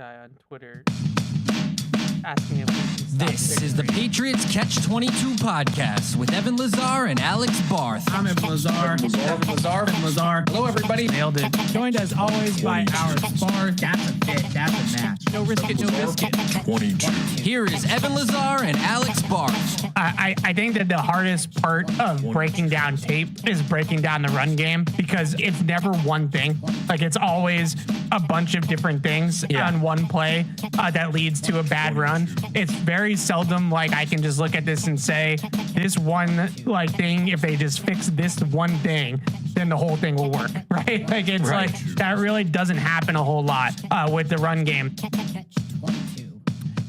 guy on Twitter asking if we can stop This is the Patriots Catch-22 podcast with Evan Lazar and Alex Barth. I'm Evan Lazar. Hello, everybody. Nailed it. Joined as always by our spar. That's a fit. That's a match. No risk it, no biscuit. 22. Here is Evan Lazar and Alex Barth. I think that the hardest part of breaking down tape is breaking down the run game because it's never one thing. Like, it's always a bunch of different things on one play that leads to a bad run. It's very seldom like I can just look at this and say this one like thing, if they just fix this one thing, then the whole thing will work, right? Like, it's like that really doesn't happen a whole lot with the run game.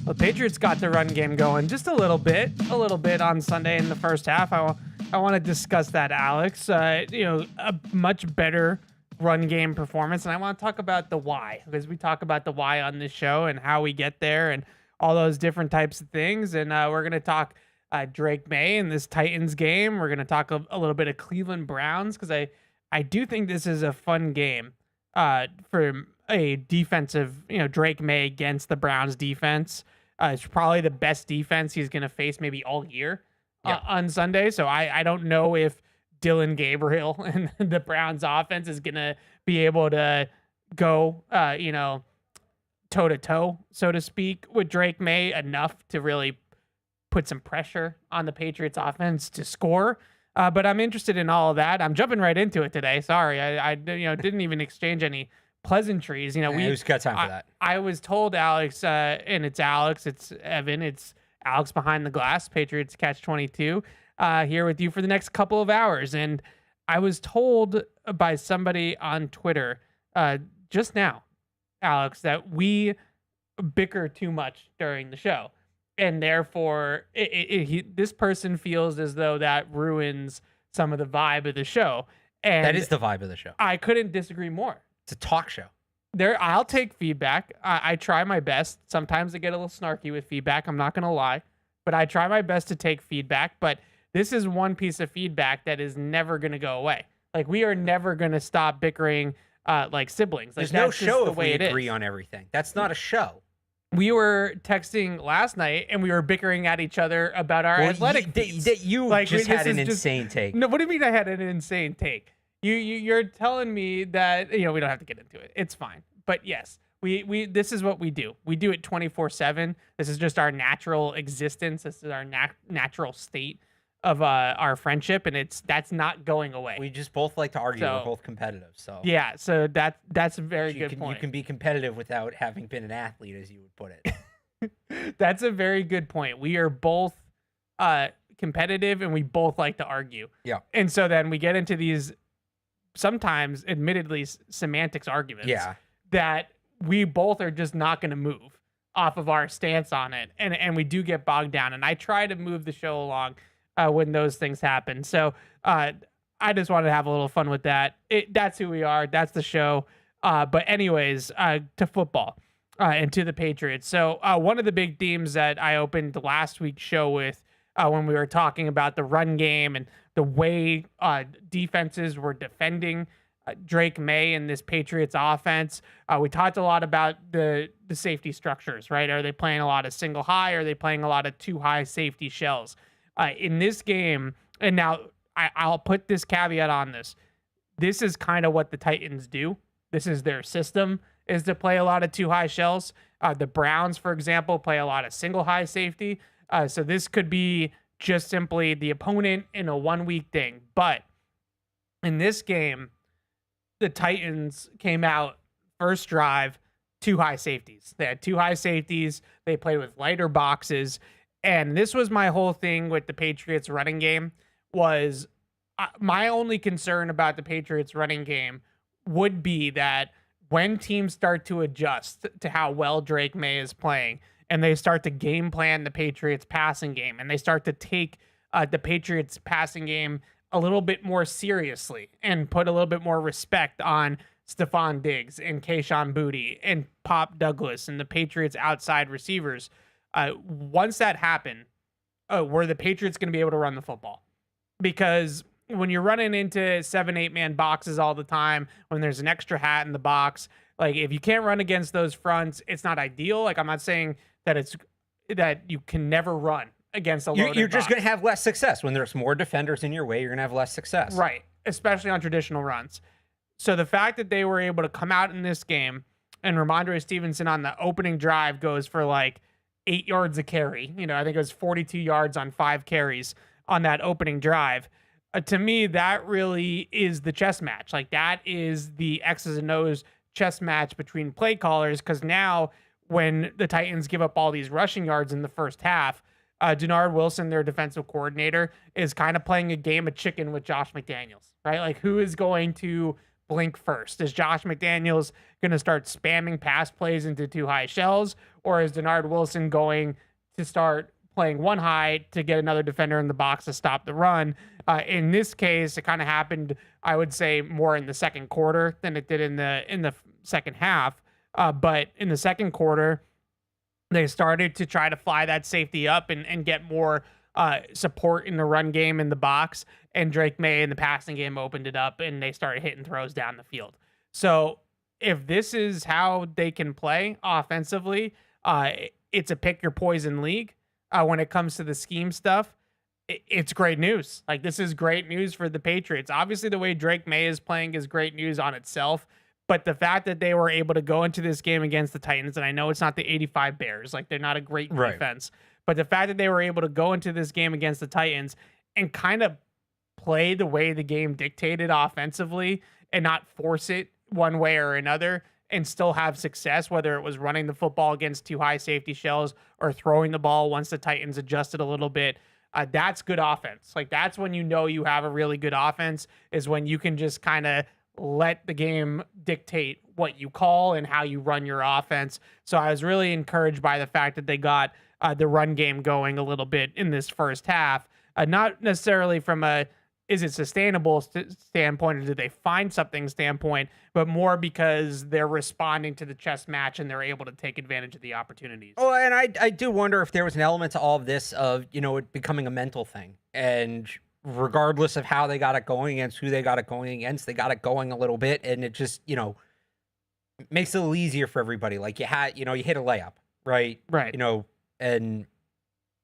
Well, Patriots got the run game going just a little bit on Sunday in the first half. I want to discuss that, Alex. A much better run game performance, and I want to talk about the why, because we talk about the why on this show and how we get there and all those different types of things. And we're going to talk Drake Maye in this Titans game. We're going to talk a little bit of Cleveland Browns, because I do think this is a fun game for a defensive, Drake Maye against the Browns defense. It's probably the best defense he's going to face maybe all year on Sunday. So I don't know if Dylan Gabriel and the Browns offense is going to be able to go, toe to toe, so to speak, with Drake Maye enough to really put some pressure on the Patriots offense to score. But I'm interested in all of that. I'm jumping right into it today. Sorry. I didn't even exchange any pleasantries. Who's got time for that? I was told, Alex, and it's Alex, it's Evan, it's Alex behind the glass, Patriots Catch-22, here with you for the next couple of hours. And I was told by somebody on Twitter just now, Alex, that we bicker too much during the show. And therefore, this person feels as though that ruins some of the vibe of the show. And that is the vibe of the show. I couldn't disagree more. It's a talk show. I'll take feedback. I try my best. Sometimes I get a little snarky with feedback. I'm not going to lie. But I try my best to take feedback. But this is one piece of feedback that is never going to go away. Like, we are never going to stop bickering like siblings. Like, there's no show if we agree on everything. That's not a show. We were texting last night and we were bickering at each other about our athletic feats. You just had an insane take. No, what do you mean I had an insane take? You're telling me that, we don't have to get into it. It's fine. But yes, we this is what we do. We do it 24/7. This is just our natural existence. This is our natural state of our friendship, and that's not going away. We just both like to argue. We're both competitive. So yeah, so that's a very good point. You can be competitive without having been an athlete, as you would put it. That's a very good point. We are both competitive, and we both like to argue. Yeah. And so then we get into these sometimes admittedly semantics arguments that we both are just not going to move off of our stance on it. And we do get bogged down. And I try to move the show along when those things happen. So I just wanted to have a little fun with that. That's who we are. That's the show. But anyways, to football and to the Patriots. So one of the big themes that I opened last week's show with when we were talking about the run game and the way defenses were defending Drake Maye and this Patriots offense. We talked a lot about the safety structures, right? Are they playing a lot of single high? Or are they playing a lot of two high safety shells? In this game, and now I'll put this caveat on this. This is kind of what the Titans do. This is their system, is to play a lot of two high shells. The Browns, for example, play a lot of single high safety. So this could be just simply the opponent in a 1 week thing. But in this game, the Titans came out first drive, two high safeties. They had two high safeties. They played with lighter boxes. And this was my whole thing with the Patriots running game was my only concern about the Patriots running game would be that when teams start to adjust to how well Drake Maye is playing, and they start to game plan the Patriots passing game, and they start to take the Patriots passing game a little bit more seriously and put a little bit more respect on Stephon Diggs and Kayshon Boutte and Pop Douglas and the Patriots outside receivers. Once that happened, were the Patriots going to be able to run the football? Because when you're running into 7-8 man boxes all the time, when there's an extra hat in the box, like if you can't run against those fronts, it's not ideal. Like I'm not saying that you can never run against a loaded You're just box. going to have less success. When there's more defenders in your way, you're going to have less success. Right, especially on traditional runs. So the fact that they were able to come out in this game and Ramondre Stevenson on the opening drive goes for like 8 yards a carry. I think it was 42 yards on 5 carries on that opening drive. To me, that really is the chess match. Like that is the X's and O's chess match between play callers. Because now when the Titans give up all these rushing yards in the first half, Denard Wilson, their defensive coordinator, is kind of playing a game of chicken with Josh McDaniels, right? Like who is going to blink first? Is Josh McDaniels going to start spamming pass plays into 2 high shells, or is Denard Wilson going to start playing 1 high to get another defender in the box to stop the run? In this case, it kind of happened, I would say, more in the second quarter than it did in the second half. But in the second quarter, they started to try to fly that safety up and get more support in the run game in the box, and Drake Maye in the passing game opened it up, and they started hitting throws down the field. So if this is how they can play offensively, it's a pick your poison league. When it comes to the scheme stuff, it's great news. Like this is great news for the Patriots. Obviously, the way Drake Maye is playing is great news on itself. But the fact that they were able to go into this game against the Titans, and I know it's not the 85 Bears, like they're not a great defense, but the fact that they were able to go into this game against the Titans and kind of play the way the game dictated offensively and not force it one way or another and still have success, whether it was running the football against 2 high safety shells or throwing the ball once the Titans adjusted a little bit, that's good offense. Like that's when you know you have a really good offense, is when you can just kind of let the game dictate what you call and how you run your offense. So I was really encouraged by the fact that they got the run game going a little bit in this first half, not necessarily from a is it sustainable standpoint, or did they find something standpoint, but more because they're responding to the chess match and they're able to take advantage of the opportunities. Oh, and I do wonder if there was an element to all of this of, it becoming a mental thing. And regardless of how they got it going against who they got it going against, they got it going a little bit, and it just, makes it a little easier for everybody. Like you hit a layup, right? Right. And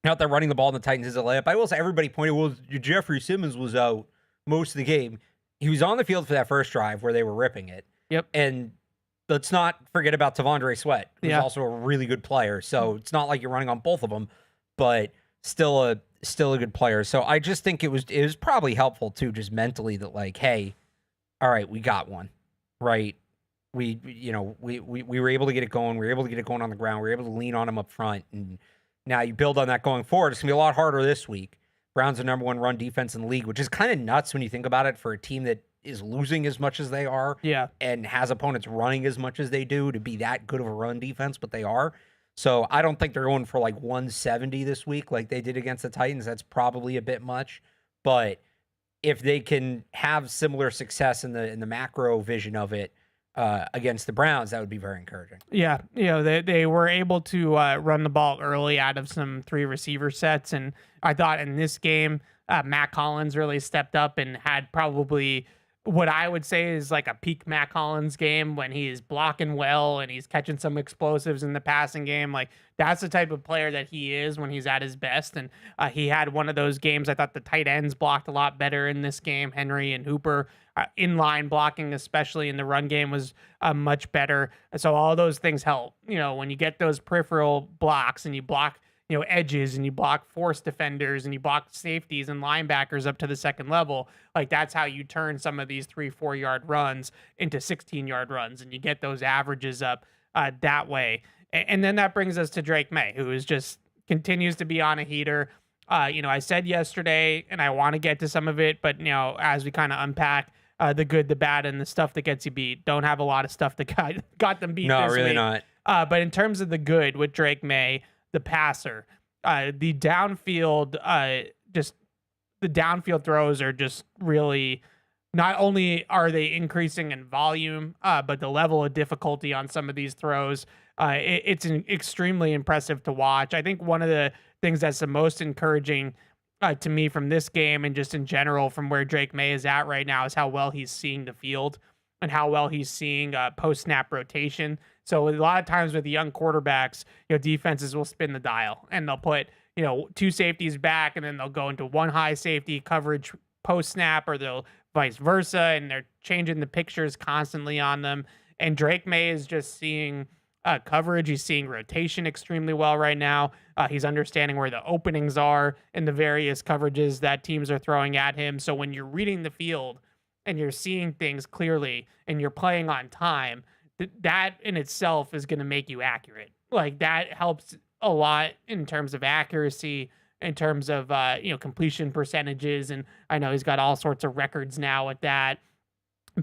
not that running the ball in the Titans is a layup. I will say everybody pointed, well, Jeffrey Simmons was out most of the game. He was on the field for that first drive where they were ripping it. Yep. And let's not forget about Tavondre Sweat, who's also a really good player. So it's not like you're running on both of them, but still a good player. So I just think it was probably helpful too, just mentally, that like, hey, all right, we got one, right? We were able to get it going. We were able to get it going on the ground. We were able to lean on him up front. And now you build on that going forward. It's going to be a lot harder this week. Browns are number 1 run defense in the league, which is kind of nuts when you think about it for a team that is losing as much as they are, and has opponents running as much as they do, to be that good of a run defense, but they are. So I don't think they're going for like 170 this week like they did against the Titans. That's probably a bit much. But if they can have similar success in the macro vision of it against the Browns, that would be very encouraging. Yeah, they were able to run the ball early out of some 3 receiver sets, and I thought in this game, Matt Collins really stepped up and had probably what I would say is like a peak Matt Collins game, when he's blocking well and he's catching some explosives in the passing game. Like that's the type of player that he is when he's at his best. And he had one of those games. I thought the tight ends blocked a lot better in this game. Henry and Hooper inline blocking, especially in the run game, was much better. So all those things help, when you get those peripheral blocks and you block, edges, and you block force defenders and you block safeties and linebackers up to the second level. Like that's how you turn some of these 3-4 yard runs into 16-yard runs, and you get those averages up that way. And then that brings us to Drake Maye, who is just continues to be on a heater. I said yesterday, and I want to get to some of it, but as we kind of unpack the good, the bad, and the stuff that gets you beat, don't have a lot of stuff that got them beat. No, this really week. not. But in terms of the good with Drake Maye, the passer, the downfield, the downfield throws are just really, not only are they increasing in volume, but the level of difficulty on some of these throws, it's extremely impressive to watch. I think one of the things that's the most encouraging to me from this game and just in general from where Drake Maye is at right now is how well he's seeing the field and how well he's seeing post-snap rotation. So a lot of times with the young quarterbacks, defenses will spin the dial and they'll put, two safeties back and then they'll go into one high safety coverage post-snap, or they'll vice versa, and they're changing the pictures constantly on them. And Drake Maye is just seeing coverage. He's seeing rotation extremely well right now. He's understanding where the openings are in the various coverages that teams are throwing at him. So when you're reading the field and you're seeing things clearly and you're playing on time, that in itself is going to make you accurate. Like, that helps a lot in terms of accuracy, in terms of completion percentages. And I know he's got all sorts of records now with that,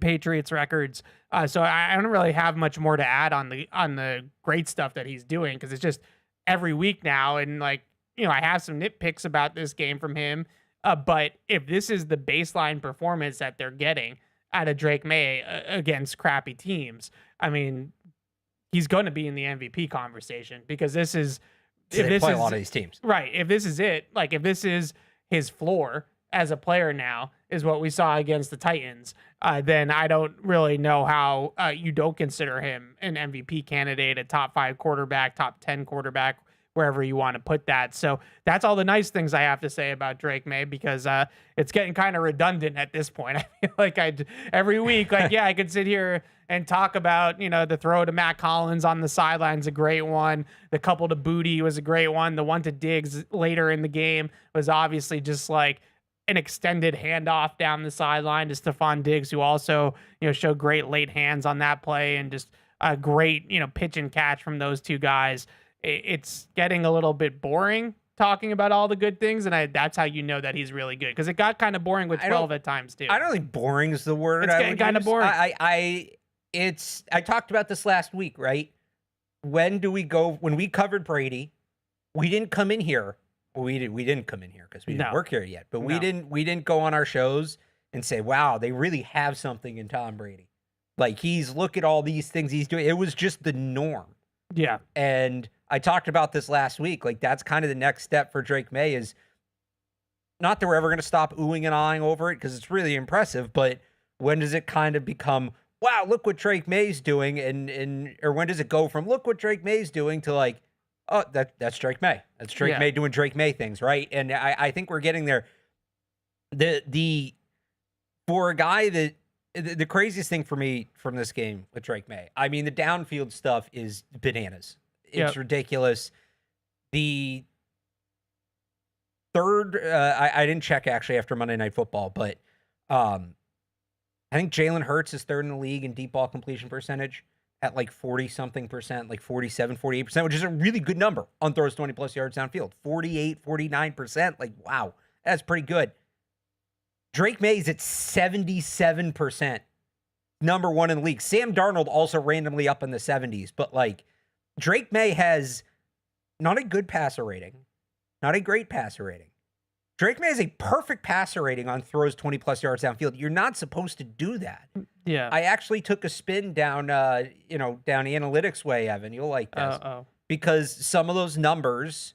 Patriots records. So I don't really have much more to add on the great stuff that he's doing, because it's just every week now. And I have some nitpicks about this game from him. But if this is the baseline performance that they're getting out of Drake Maye against crappy teams, I mean, he's going to be in the MVP conversation, because this is, if they play a lot of these teams, right? If this is it, if this is his floor as a player now, is what we saw against the Titans, then I don't really know how you don't consider him an MVP candidate, a top 5 quarterback, top 10 quarterback, wherever you want to put that. So that's all the nice things I have to say about Drake Maye, because it's getting kind of redundant at this point. I feel like every week, I could sit here and talk about, the throw to Matt Collins on the sidelines, a great one. The couple to Booty was a great one. The one to Diggs later in the game was obviously just an extended handoff down the sideline to Stephon Diggs, who also, showed great late hands on that play, and just a great, pitch and catch from those two guys. It's getting a little bit boring talking about all the good things, and that's how you know that he's really good, because it got kind of boring with 12 at times too. I don't think boring is the word. It's getting kind of boring. I talked about this last week, right? When we covered Brady, we didn't come in here. We didn't come in here because we didn't work here yet. But we didn't go on our shows and say, "Wow, they really have something in Tom Brady." Look at all these things he's doing. It was just the norm. Yeah. And I talked about this last week. That's kind of the next step for Drake Maye, is not that we're ever going to stop oohing and ahhing over it, because it's really impressive, but when does it kind of become, wow, look what Drake Maye's doing, or when does it go from look what Drake Maye's doing to oh, that's Drake Maye. That's Drake Maye doing Drake Maye things, right? And I think we're getting there. For a guy that, the craziest thing for me from this game with Drake Maye, I mean, the downfield stuff is bananas. It's ridiculous. The third, I didn't check actually after Monday Night Football, but I think Jalen Hurts is third in the league in deep ball completion percentage at 40-something%, 47, 48%, which is a really good number on throws 20-plus yards downfield. 48, 49%. Wow, that's pretty good. Drake Maye's at 77%, number 1 in the league. Sam Darnold also randomly up in the 70s, but Drake Maye has not a good passer rating, not a great passer rating. Drake Maye has a perfect passer rating on throws 20-plus yards downfield. You're not supposed to do that. Yeah. I actually took a spin down analytics way, Evan. You'll like this. Because some of those numbers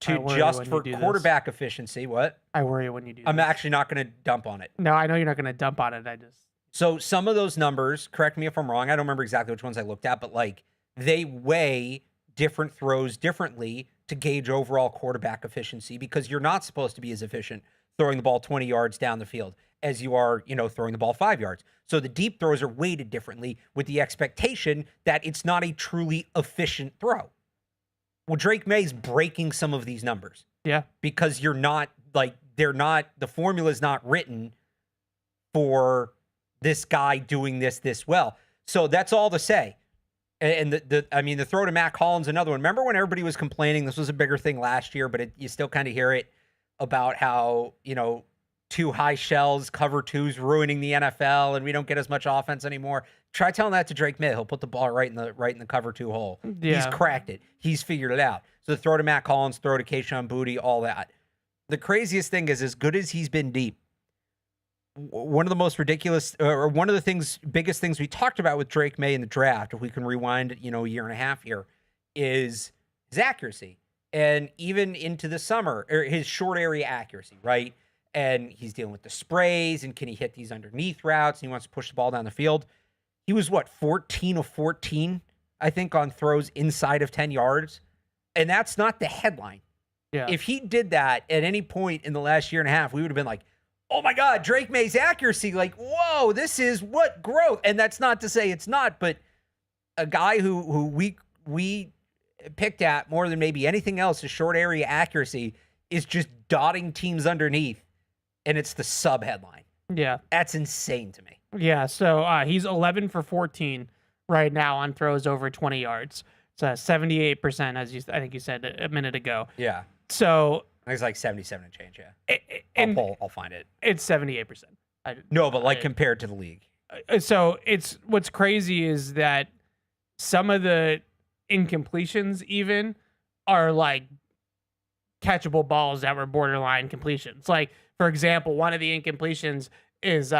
to just for quarterback efficiency, what? I worry when you do I'm actually not going to dump on it. No, I know you're not going to dump on it. So some of those numbers, correct me if I'm wrong, I don't remember exactly which ones I looked at, but they weigh different throws differently to gauge overall quarterback efficiency, because you're not supposed to be as efficient throwing the ball 20 yards down the field as you are, throwing the ball 5 yards. So the deep throws are weighted differently with the expectation that it's not a truly efficient throw. Well, Drake Maye's breaking some of these numbers. Yeah. Because you're not, the formula's not written for this guy doing this well. So that's all to say. And the throw to Matt Collins, another one. Remember when everybody was complaining, this was a bigger thing last year, but you still kind of hear it about how, too high shells, cover twos ruining the NFL, and we don't get as much offense anymore. Try telling that to Drake Maye. He'll put the ball right in the cover 2 hole. Yeah. He's cracked it. He's figured it out. So the throw to Matt Collins, throw to Kayshon Boutte, all that. The craziest thing is, as good as he's been deep, one of the most ridiculous, or one of the biggest things we talked about with Drake Maye in the draft, if we can rewind, a year and a half here, is his accuracy. And even into the summer, or his short area accuracy, right? And he's dealing with the sprays, and can he hit these underneath routes? And he wants to push the ball down the field. He was 14 of 14, I think, on throws inside of 10 yards. And that's not the headline. Yeah. If he did that at any point in the last year and a half, we would have been like, oh my God, Drake Maye's accuracy. Like, whoa, this is what growth. And that's not to say it's not, but a guy who we picked at more than maybe anything else, his short area accuracy is just dotting teams underneath. And it's the sub headline. Yeah. That's insane to me. Yeah. So he's 11 for 14 right now on throws over 20 yards. It's 78%, as I think you said a minute ago. Yeah. So it's like 77 and change. Yeah. I'll find it. It's 78%. No, but like compared to the league. So it's what's crazy is that some of the incompletions even are like catchable balls that were borderline completions. Like, for example, one of the incompletions is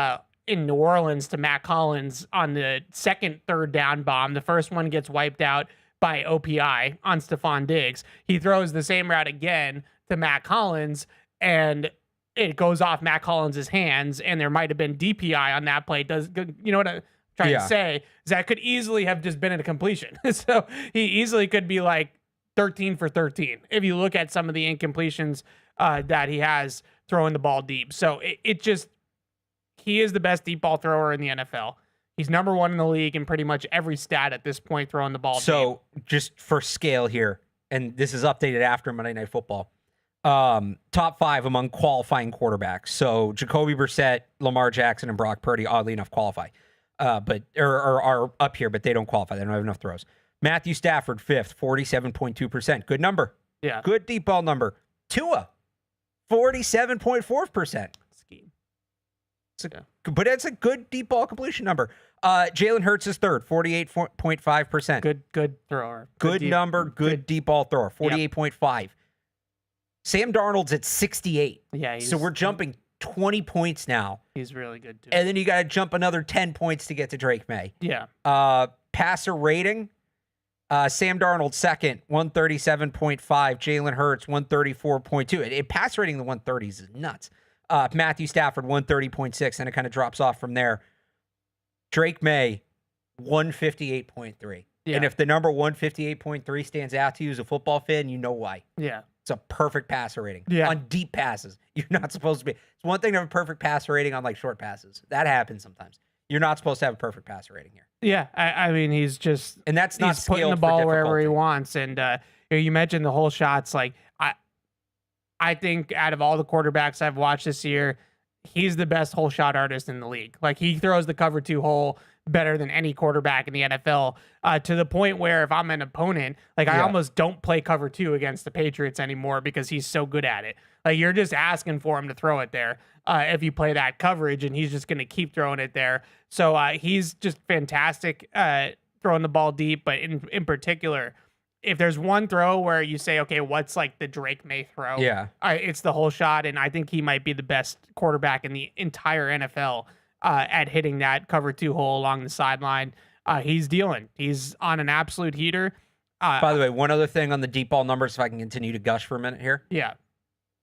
in New Orleans to Matt Collins on the second third down bomb. The first one gets wiped out by OPI on Stephon Diggs. He throws the same route again to Matt Collins, and it goes off Matt Collins' hands, and there might have been DPI on that play. You know what I'm trying to say? Is that could easily have just been a completion. So he easily could be like 13 for 13 if you look at some of the incompletions that he has throwing the ball deep. So he is the best deep ball thrower in the NFL. He's number one in the league in pretty much every stat at this point throwing the ball deep. So just for scale here, and this is updated after Monday Night Football, top 5 among qualifying quarterbacks. So Jacoby Brissett, Lamar Jackson, and Brock Purdy, oddly enough, qualify, but are up here, but they don't qualify. They don't have enough throws. Matthew Stafford, 5th, 47.2%. Good number. Yeah. Good deep ball number. Tua, 47.4%. Scheme. But it's a good deep ball completion number. Jalen Hurts is 3rd, 48.5%. Good thrower. Good deep, number, good deep ball thrower, 48.5. Yep. Sam Darnold's at 68. Yeah. So we're jumping 20 points now. He's really good too. And then you got to jump another 10 points to get to Drake Maye. Yeah. Passer rating, Sam Darnold 2nd, 137.5. Jalen Hurts, 134.2. Passer rating in the 130s is nuts. Matthew Stafford, 130.6, and it kind of drops off from there. Drake Maye, 158.3. Yeah. And if the number 158.3 stands out to you as a football fan, you know why. Yeah. It's a perfect passer rating. Yeah. On deep passes. You're not supposed to be. It's one thing to have a perfect passer rating on like short passes. That happens sometimes. You're not supposed to have a perfect passer rating here. Yeah. I mean, he's just. And that's not he's putting the ball wherever he wants. And you mentioned the whole shots. Like, I think out of all the quarterbacks I've watched this year, he's the best whole shot artist in the league. Like, he throws the cover 2 hole better than any quarterback in the NFL, to the point where if I'm an opponent, like I almost don't play cover 2 against the Patriots anymore because he's so good at it. Like, you're just asking for him to throw it there if you play that coverage, and he's just going to keep throwing it there. So he's just fantastic throwing the ball deep, but in particular, if there's one throw where you say, okay, what's like the Drake Maye throw? Yeah. It's the whole shot, and I think he might be the best quarterback in the entire NFL at hitting that cover 2 hole along the sideline. He's dealing. He's on an absolute heater. By the way, one other thing on the deep ball numbers, if I can continue to gush for a minute here. Yeah.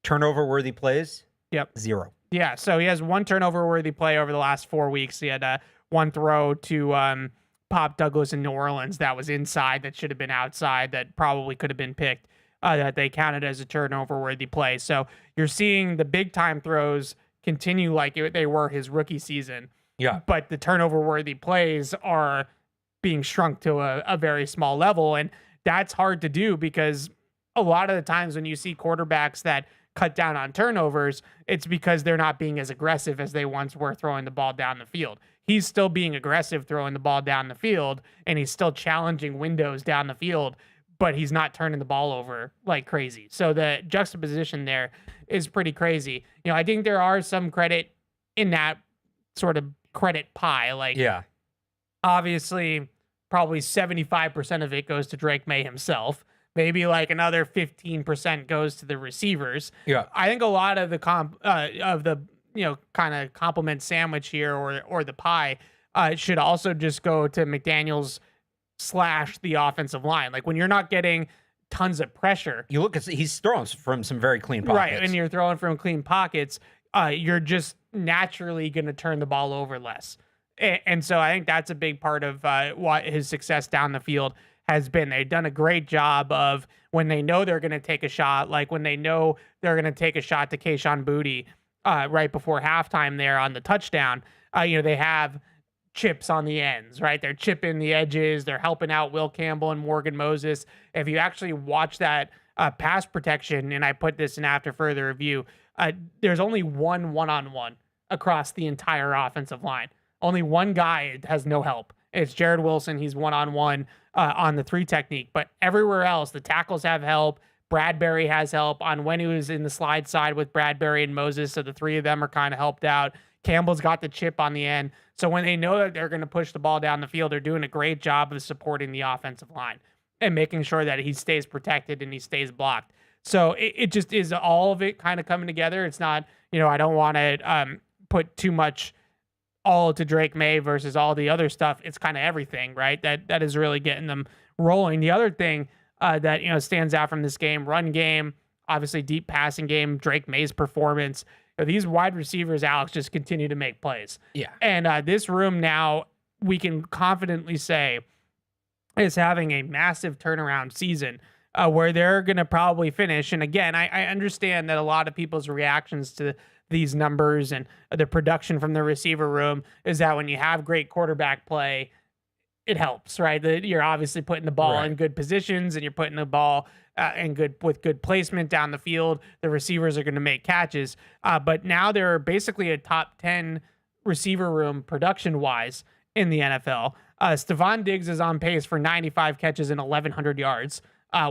Turnover-worthy plays? Yep. 0. Yeah, so he has one turnover-worthy play over the last 4 weeks. He had one throw to Pop Douglas in New Orleans that was inside that should have been outside that probably could have been picked, that they counted as a turnover-worthy play. So you're seeing the big-time throws continue like they were his rookie season. Yeah. But the turnover-worthy plays are being shrunk to a very small level, and that's hard to do because a lot of the times when you see quarterbacks that cut down on turnovers, it's because they're not being as aggressive as they once were throwing the ball down the field. He's still being aggressive throwing the ball down the field, and he's still challenging windows down the field, but he's not turning the ball over like crazy. So the juxtaposition there is pretty crazy. You know, I think there are some credit in that sort of credit pie. Like, yeah, obviously, probably 75% of it goes to Drake Maye himself. Maybe like another 15% goes to the receivers. Yeah, I think a lot of the kind of compliment sandwich here or the pie should also just go to McDaniels / the offensive line. Like, when you're not getting tons of pressure. You look at he's throwing from some very clean pockets. Right, and you're throwing from clean pockets, you're just naturally going to turn the ball over less. And so I think that's a big part of what his success down the field has been. They've done a great job of when they know they're going to take a shot, like when they know they're going to take a shot to Kayshon Boutte right before halftime there on the touchdown. They have chips on the ends, right? They're chipping the edges. They're helping out Will Campbell and Morgan Moses. If you actually watch that pass protection, and I put this in after further review, there's only one-on-one across the entire offensive line. Only one guy has no help. It's Jared Wilson. He's one-on-one on the 3 technique. But everywhere else, the tackles have help. Bradbury has help. Onwenu is in the slide side with Bradbury and Moses, so the 3 of them are kind of helped out. Campbell's got the chip on the end. So when they know that they're going to push the ball down the field, they're doing a great job of supporting the offensive line and making sure that he stays protected and he stays blocked. So it just is all of it kind of coming together. It's not, I don't want to put too much all to Drake Maye versus all the other stuff. It's kind of everything, right? That is really getting them rolling. The other thing that stands out from this game, run game, obviously deep passing game, Drake Maye's performance. These wide receivers, Alex, just continue to make plays. Yeah. And this room now, we can confidently say, is having a massive turnaround season where they're going to probably finish. And again, I understand that a lot of people's reactions to these numbers and the production from the receiver room is that when you have great quarterback play, it helps, right? You're obviously putting the ball in good positions and you're putting the ball with good placement down the field. The receivers are going to make catches. But now they're basically a top 10 receiver room production-wise in the NFL. Stephon Diggs is on pace for 95 catches and 1,100 yards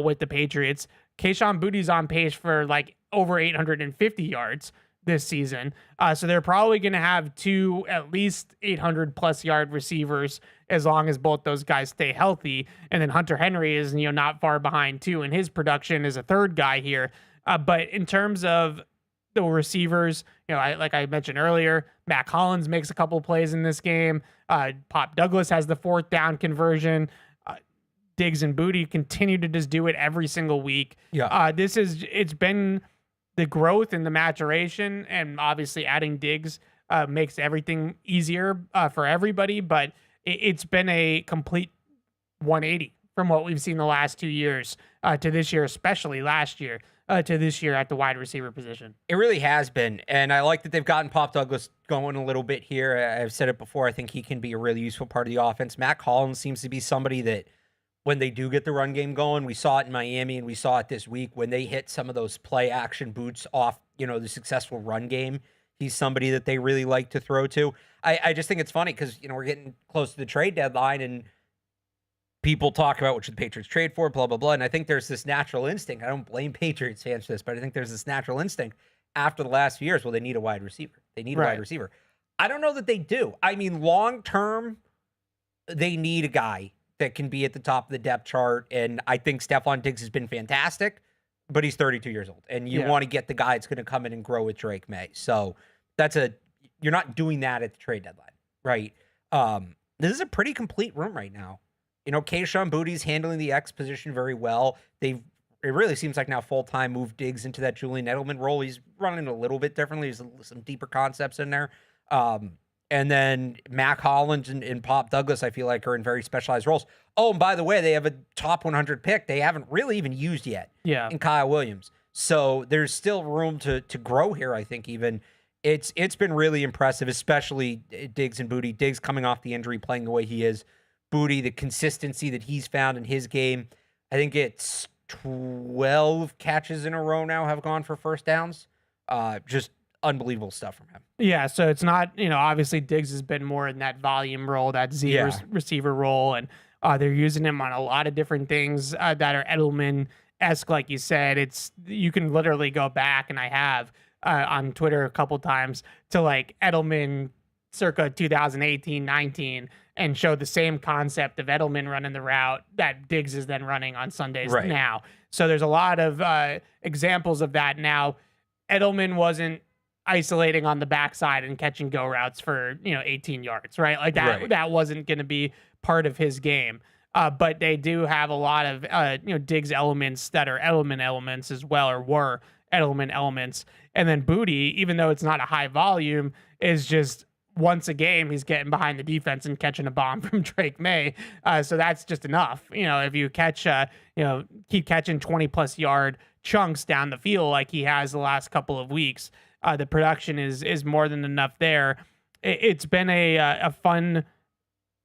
with the Patriots. Kayshon Boutte's on pace for like over 850 yards this season. So they're probably going to have 2 at least 800+ yard receivers as long as both those guys stay healthy. And then Hunter Henry is, not far behind too. And his production is a third guy here. But in terms of the receivers, like I mentioned earlier, Mac Hollins makes a couple plays in this game. Pop Douglas has the 4th down conversion. Diggs and Boutte continue to just do it every single week. Yeah. It's been the growth and the maturation, and obviously adding Diggs makes everything easier for everybody, but it's been a complete 180 from what we've seen the last 2 years to this year, especially last year to this year at the wide receiver position. It really has been, and I like that they've gotten Pop Douglas going a little bit here. I've said it before. I think he can be a really useful part of the offense. Mac Hollins seems to be somebody that when they do get the run game going, we saw it in Miami and we saw it this week when they hit some of those play action boots off, the successful run game. He's somebody that they really like to throw to. I just think it's funny because, we're getting close to the trade deadline and people talk about what should the Patriots trade for, blah, blah, blah. And I think there's this natural instinct. I don't blame Patriots fans for this, but I think there's this natural instinct after the last few years. Well, they need a wide receiver. They need a wide receiver. I don't know that they do. I mean, long term, they need a guy that can be at the top of the depth chart. And I think Stephon Diggs has been fantastic, but he's 32 years old. And you want to get the guy that's going to come in and grow with Drake Maye. So you're not doing that at the trade deadline, right? This is a pretty complete room right now. Kayshon Boutte's handling the X position very well. It really seems like now full-time moved Diggs into that Julian Edelman role. He's running a little bit differently. There's some deeper concepts in there. And then Mac Hollins and Pop Douglas, I feel like, are in very specialized roles. Oh, and by the way, they have a top 100 pick they haven't really even used yet in Kyle Williams. So there's still room to grow here, I think, even. It's been really impressive, especially Diggs and Boutte. Diggs coming off the injury, playing the way he is. Boutte, the consistency that he's found in his game. I think it's 12 catches in a row now have gone for first downs. Just unbelievable stuff from him. Yeah, so it's not, obviously Diggs has been more in that volume role, that Z receiver role, and they're using him on a lot of different things that are Edelman-esque, like you said. You can literally go back, and I have on Twitter a couple times, to like Edelman circa 2018-19 and show the same concept of Edelman running the route that Diggs is then running on Sundays now. So there's a lot of examples of that now. Edelman wasn't isolating on the backside and catching go routes for 18 yards, right? Like that wasn't going to be part of his game. but they do have a lot of Diggs elements that are elements as well, or were elements. And then Booty, even though it's not a high volume, is just once a game he's getting behind the defense and catching a bomb from Drake Maye. So that's just enough. If you catch keep catching 20+ yard chunks down the field like he has the last couple of weeks, the production is more than enough there. It's been a fun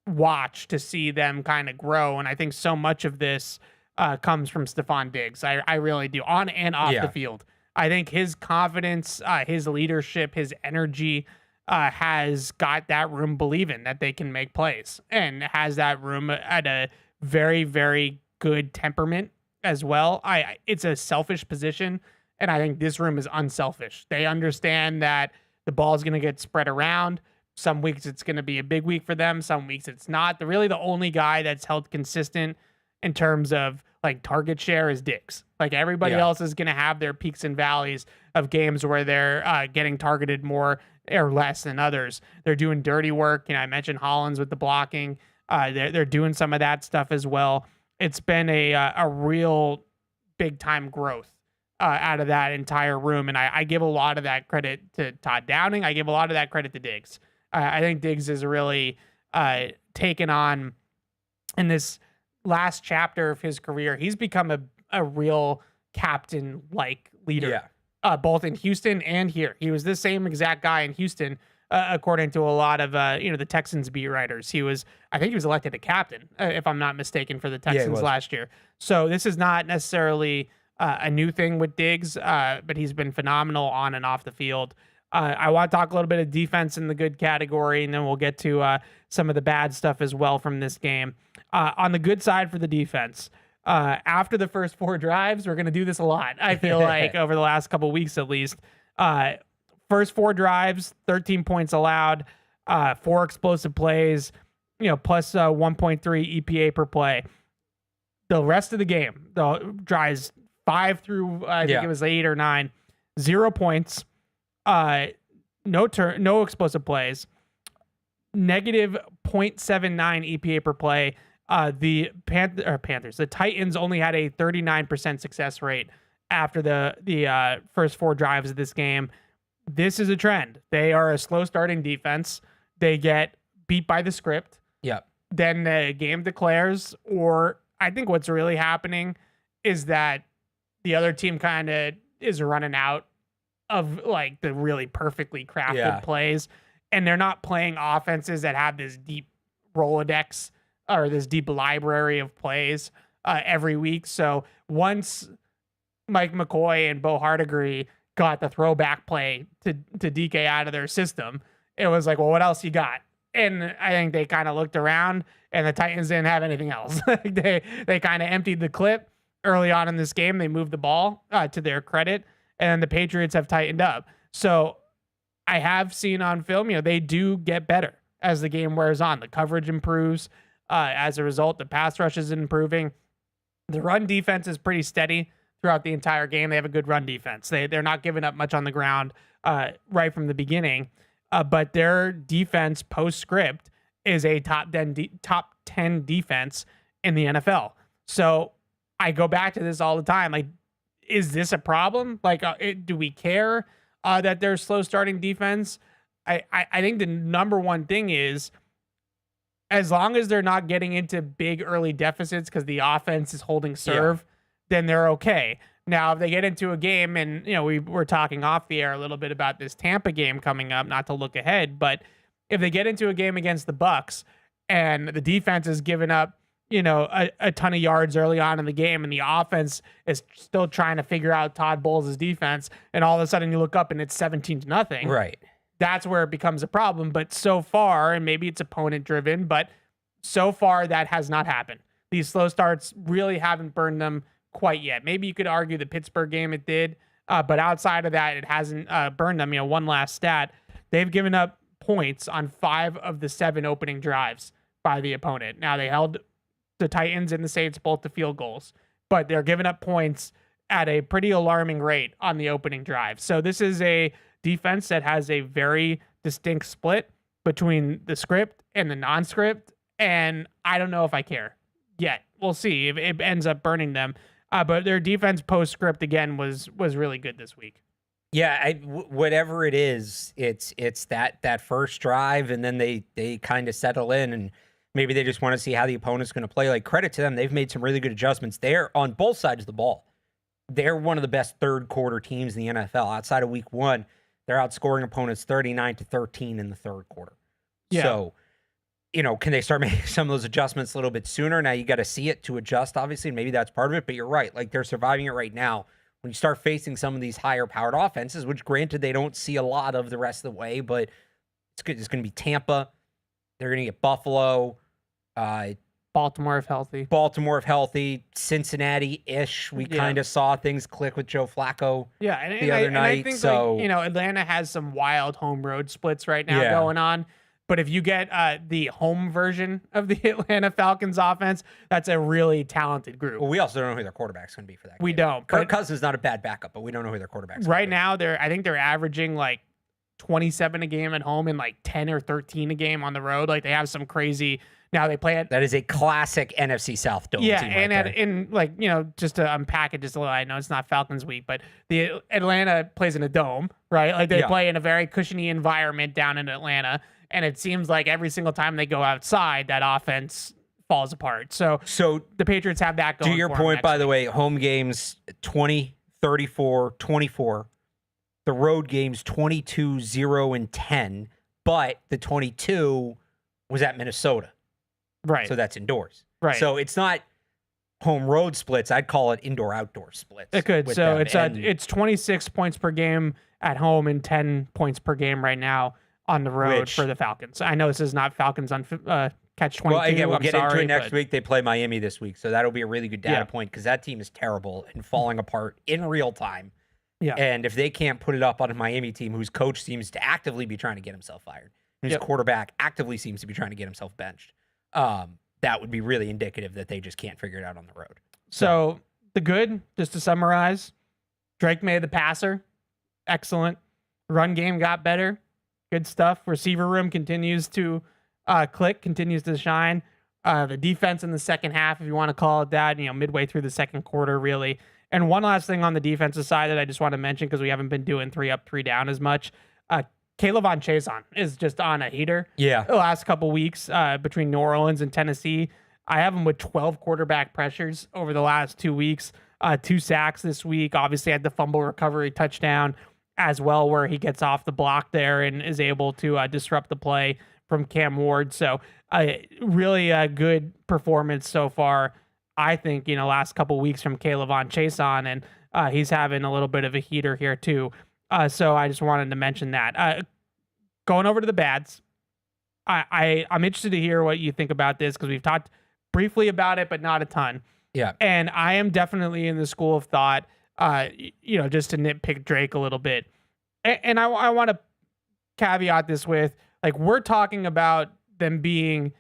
watch to see them kind of grow, and I think so much of this comes from Stephon Diggs. I really do, on and off the field. I think his confidence, his leadership, his energy has got that room believing that they can make plays, and has that room at a very, very good temperament as well. It's a selfish position, and I think this room is unselfish. They understand that the ball is going to get spread around. Some weeks it's going to be a big week for them. Some weeks it's not. Really the only guy that's held consistent in terms of like target share is Diggs. Like everybody else is going to have their peaks and valleys of games where they're getting targeted more or less than others. They're doing dirty work. I mentioned Hollins with the blocking. They're doing some of that stuff as well. It's been a real big time growth out of that entire room. And I give a lot of that credit to Todd Downing. I give a lot of that credit to Diggs. I think Diggs is really taken on in this last chapter of his career. He's become a real captain-like leader, both in Houston and here. He was the same exact guy in Houston, according to a lot of the Texans beat writers. I think he was elected a captain, if I'm not mistaken, for the Texans last year. So this is not necessarily a new thing with Diggs, but he's been phenomenal on and off the field. I want to talk a little bit of defense in the good category, and then we'll get to some of the bad stuff as well from this game. On the good side for the defense, after the first 4 drives, we're going to do this a lot, I feel like, over the last couple of weeks at least. First 4 drives, 13 points allowed, 4 explosive plays, plus 1.3 EPA per play. The rest of the game, the drives 5 through, I think it was 8 or 9, 0 points. No explosive plays, negative 0.79 EPA per play. The Titans only had a 39% success rate after the first 4 drives of this game. This is a trend. They are a slow starting defense. They get beat by the script. Yep. Then the game declares, or I think what's really happening is that the other team kind of is running out of like the really perfectly crafted plays, and they're not playing offenses that have this deep Rolodex or this deep library of plays every week. So once Mike McCoy and Bo Hardigree got the throwback play to DK out of their system, it was like, well, what else you got? And I think they kind of looked around, and the Titans didn't have anything else. They kind of emptied the clip early on in this game. They moved the ball to their credit, and the Patriots have tightened up. So I have seen on film, they do get better as the game wears on. The coverage improves. As a result, the pass rush is improving. The run defense is pretty steady throughout the entire game. They have a good run defense. They're not giving up much on the ground right from the beginning. But their defense post-script is a top 10 defense in the NFL. So I go back to this all the time. Like, is this a problem? Like, do we care that they're slow starting defense? I think the number one thing is, as long as they're not getting into big early deficits because the offense is holding serve, then they're okay. Now, if they get into a game, and we were talking off the air a little bit about this Tampa game coming up, not to look ahead, but if they get into a game against the Bucs and the defense is giving up a ton of yards early on in the game, and the offense is still trying to figure out Todd Bowles' defense, and all of a sudden you look up and it's 17-0. Right. That's where it becomes a problem. But so far, and maybe it's opponent driven, but so far that has not happened. These slow starts really haven't burned them quite yet. Maybe you could argue the Pittsburgh game it did, but outside of that, it hasn't burned them. One last stat: they've given up points on 5 of the 7 opening drives by the opponent. Now, they held the Titans and the Saints both to field goals, but they're giving up points at a pretty alarming rate on the opening drive. So this is a defense that has a very distinct split between the script and the non-script, and I don't know if I care. yet. We'll see if it ends up burning them. But their defense postscript again was really good this week. Yeah, whatever it is, it's that first drive, and then they kind of settle in, and maybe they just want to see how the opponent's going to play. Like, credit to them, they've made some really good adjustments. They're on both sides of the ball. They're one of the best third quarter teams in the NFL. Outside of week 1, they're outscoring opponents 39-13 in the third quarter. Yeah. So, can they start making some of those adjustments a little bit sooner? Now you got to see it to adjust, obviously, and maybe that's part of it. But you're right. Like, they're surviving it right now. When you start facing some of these higher-powered offenses, which, granted, they don't see a lot of the rest of the way, but it's good. It's going to be Tampa. They're going to get Buffalo. Baltimore if healthy. Cincinnati-ish. We kind of saw things click with Joe Flacco the other night. I think, Atlanta has some wild home road splits right now going on. But if you get the home version of the Atlanta Falcons offense, that's a really talented group. Well, we also don't know who their quarterback's going to be for that game. We don't. Kirk Cousins is not a bad backup, but we don't know who their quarterback's right now. I think they're averaging like 27 a game at home and like 10 or 13 a game on the road. Like, they have some crazy. Now they play at. That is a classic NFC South dome team. And just to unpack it just a little, I know it's not Falcons week, but the Atlanta plays in a dome, right? Like, they play in a very cushiony environment down in Atlanta. And it seems like every single time they go outside, that offense falls apart. So the Patriots have that going. To your point, by the way, home games 20, 34, 24. The road games 22, 0, and 10. But the 22 was at Minnesota. Right. So that's indoors. Right. So it's not home road splits. I'd call it indoor-outdoor splits. It could. So it's 26 points per game at home and 10 points per game right now on the road for the Falcons. I know this is not Falcons on Catch-22. Well, again, we'll get into it next week. They play Miami this week, so that'll be a really good data point because that team is terrible and falling apart in real time. Yeah. And if they can't put it up on a Miami team whose coach seems to actively be trying to get himself fired, whose quarterback actively seems to be trying to get himself benched, that would be really indicative that they just can't figure it out on the road. So the good, just to summarize, Drake Maye, the passer, excellent. Run game got better. Good stuff. Receiver room continues to click, continues to shine. The defense in the second half, if you want to call it that, midway through the second quarter, really. And one last thing on the defensive side that I just want to mention because we haven't been doing 3 up, 3 down as much. Kayvon Chason is just on a heater. Yeah. The last couple weeks between New Orleans and Tennessee, I have him with 12 quarterback pressures over the last 2 weeks. 2 sacks this week. Obviously had the fumble recovery touchdown as well, where he gets off the block there and is able to disrupt the play from Cam Ward. So really a good performance so far, I think, last couple weeks from Kayvon Chason, and he's having a little bit of a heater here too. So I just wanted to mention that. Going over to the bads, I'm interested to hear what you think about this because we've talked briefly about it, but not a ton. Yeah. And I am definitely in the school of thought, just to nitpick Drake a little bit. And I want to caveat this with, like, we're talking about them being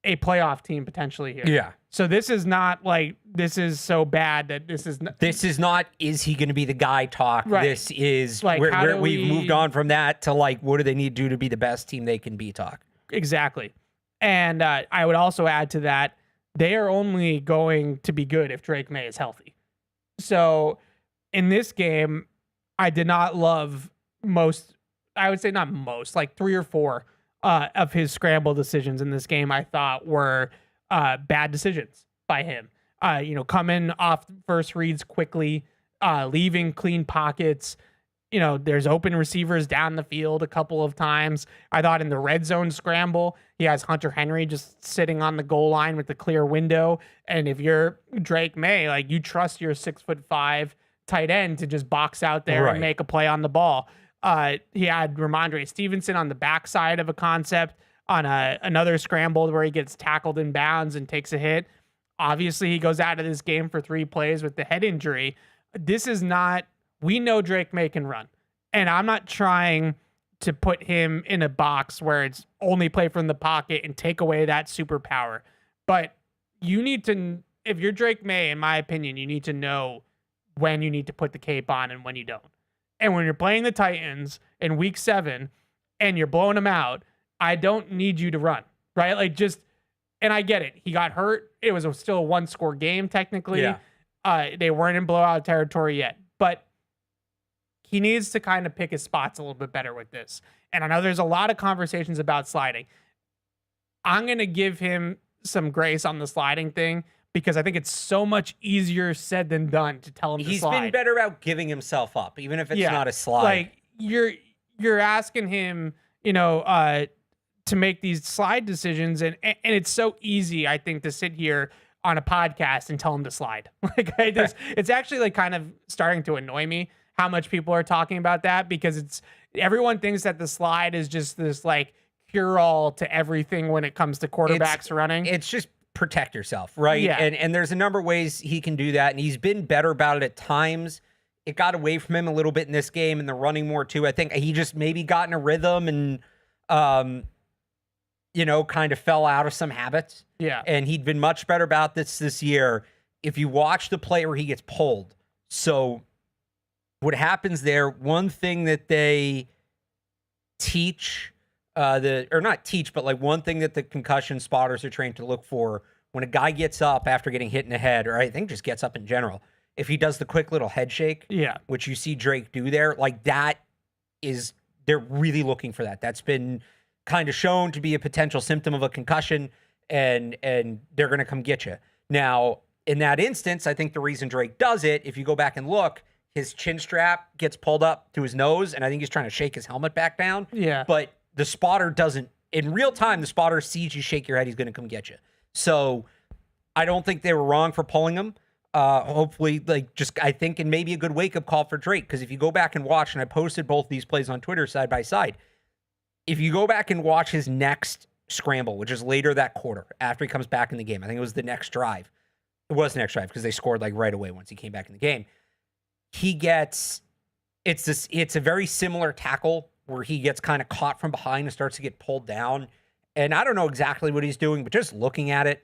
a playoff team potentially here. Yeah. So this is not like, this is so bad that this is not, is he going to be the guy talk? Right. This is like, where we've moved on from that to, like, what do they need to do to be the best team they can be talk? Exactly. And I would also add to that, they are only going to be good if Drake Maye is healthy. So in this game, I did not love like 3 or 4 of his scramble decisions in this game I thought were bad decisions by him. Coming off first reads quickly, leaving clean pockets. There's open receivers down the field a couple of times. I thought in the red zone scramble, he has Hunter Henry just sitting on the goal line with the clear window. And if you're Drake Maye, like, you trust your 6'5" tight end to just box out there and make a play on the ball. He had Ramondre Stevenson on the backside of a concept on another scramble where he gets tackled in bounds and takes a hit. Obviously, he goes out of this game for 3 plays with the head injury. This is not, we know Drake Maye can run. And I'm not trying to put him in a box where it's only play from the pocket and take away that superpower. But you need to, if you're Drake Maye, in my opinion, you need to know when you need to put the cape on and when you don't. And when you're playing the Titans in week 7 and you're blowing them out, I don't need you to run, right? Like, just, and I get it. He got hurt it was still a 1-score game technically. Yeah. They weren't in blowout territory yet, but he needs to kind of pick his spots a little bit better with this. And I know there's a lot of conversations about sliding. I'm going to give him some grace on the sliding thing because I think it's so much easier said than done to tell him to slide. He's been better about giving himself up, even if it's not a slide. Like you're asking him, to make these slide decisions, and it's so easy, I think, to sit here on a podcast and tell him to slide. Like it's actually like kind of starting to annoy me how much people are talking about that, because everyone thinks that the slide is just this like cure-all to everything when it comes to quarterbacks running. It's just protect yourself, right? Yeah. And there's a number of ways he can do that, and he's been better about it at times. It got away from him a little bit in this game, and the running more too. I think he just maybe got in a rhythm and, kind of fell out of some habits. Yeah. And he'd been much better about this year. If you watch the play where he gets pulled, so what happens there, one thing that they teach, one thing that the concussion spotters are trained to look for when a guy gets up after getting hit in the head, or I think just gets up in general, if he does the quick little head shake, which you see Drake do there, like that is, they're really looking for that. That's been kind of shown to be a potential symptom of a concussion, and they're going to come get you. Now, in that instance, I think the reason Drake does it, if you go back and look, his chin strap gets pulled up to his nose, and I think he's trying to shake his helmet back down. Yeah. But the spotter doesn't, in real time, the spotter sees you shake your head, he's going to come get you. So I don't think they were wrong for pulling him. Hopefully, I think, and maybe a good wake-up call for Drake, because if you go back and watch, and I posted both these plays on Twitter side by side, if you go back and watch his next scramble, which is later that quarter, after he comes back in the game, I think it was the next drive. It was the next drive, because they scored like right away once he came back in the game. It's a very similar tackle where he gets kind of caught from behind and starts to get pulled down. And I don't know exactly what he's doing, but just looking at it,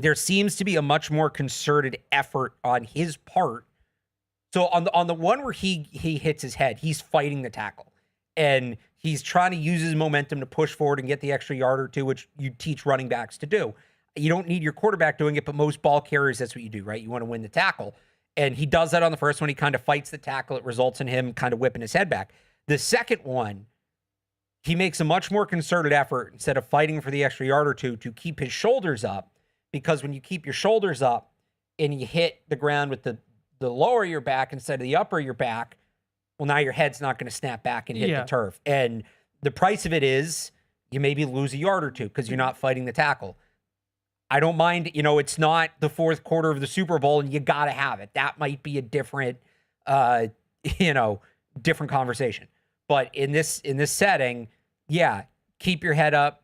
there seems to be a much more concerted effort on his part. So on the one where he hits his head, he's fighting the tackle, and he's trying to use his momentum to push forward and get the extra yard or two, which you teach running backs to do. You don't need your quarterback doing it, but most ball carriers, that's what you do, right? You want to win the tackle. And he does that on the first one. He kind of fights the tackle. It results in him kind of whipping his head back. The second one, he makes a much more concerted effort, instead of fighting for the extra yard or two, to keep his shoulders up, because when you keep your shoulders up and you hit the ground with the lower of your back instead of the upper of your back, well, now your head's not going to snap back and hit the turf. And the price of it is you maybe lose a yard or two because you're not fighting the tackle. I don't mind, it's not the fourth quarter of the Super Bowl and you got to have it. That might be a different, different conversation. But in this setting, keep your head up.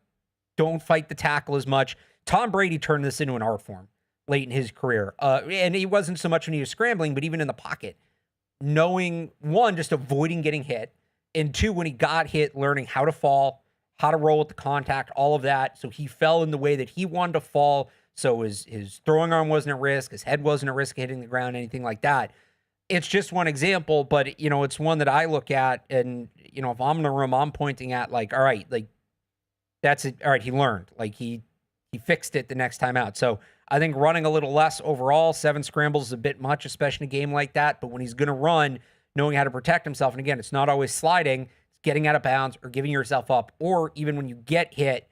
Don't fight the tackle as much. Tom Brady turned this into an art form late in his career. And he wasn't so much when he was scrambling, but even in the pocket, knowing, one, just avoiding getting hit, and two, when he got hit, learning how to fall, how to roll with the contact, all of that. So he fell in the way that he wanted to fall. So his throwing arm wasn't at risk. His head wasn't at risk of hitting the ground, anything like that. It's just one example, but, it's one that I look at, and, if I'm in the room, I'm pointing at, like, all right, like, that's it. All right, he learned. Like, he fixed it the next time out. So I think running a little less overall, 7 scrambles is a bit much, especially in a game like that. But when he's going to run, knowing how to protect himself, and again, it's not always sliding, getting out of bounds or giving yourself up, or even when you get hit,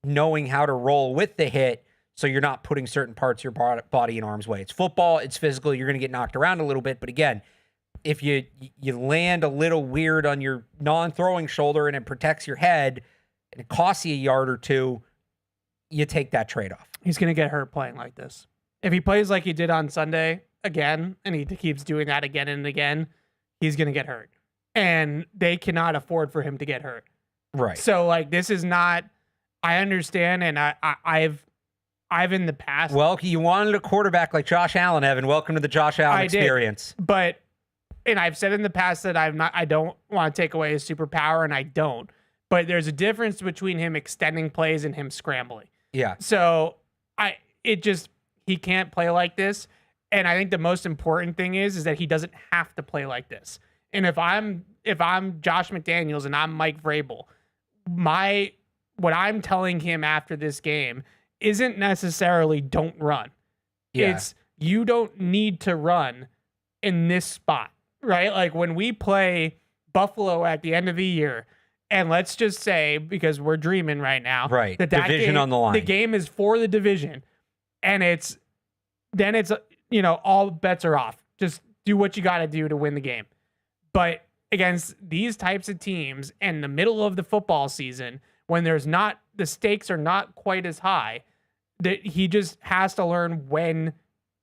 knowing how to roll with the hit so you're not putting certain parts of your body in harm's way. It's football, it's physical, you're going to get knocked around a little bit, but again, if you land a little weird on your non-throwing shoulder and it protects your head and it costs you a yard or two, you take that trade-off. He's going to get hurt playing like this. If he plays like he did on Sunday again, and he keeps doing that again and again, he's going to get hurt. And they cannot afford for him to get hurt. Right. So, like, this is not, I understand, and I've in the past. Well, you wanted a quarterback like Josh Allen, Evan. Welcome to the Josh Allen experience. But, and I've said in the past that I don't want to take away his superpower, and I don't. But there's a difference between him extending plays and him scrambling. Yeah. So, he can't play like this. And I think the most important thing is that he doesn't have to play like this. And if I'm Josh McDaniels and I'm Mike Vrabel, what I'm telling him after this game isn't necessarily don't run. Yeah. It's you don't need to run in this spot, right? Like when we play Buffalo at the end of the year, and let's just say, because we're dreaming right now, right? That division game, on the line. The game is for the division, and it's all bets are off. Just do what you got to do to win the game. But against these types of teams in the middle of the football season, when the stakes are not quite as high, that he just has to learn when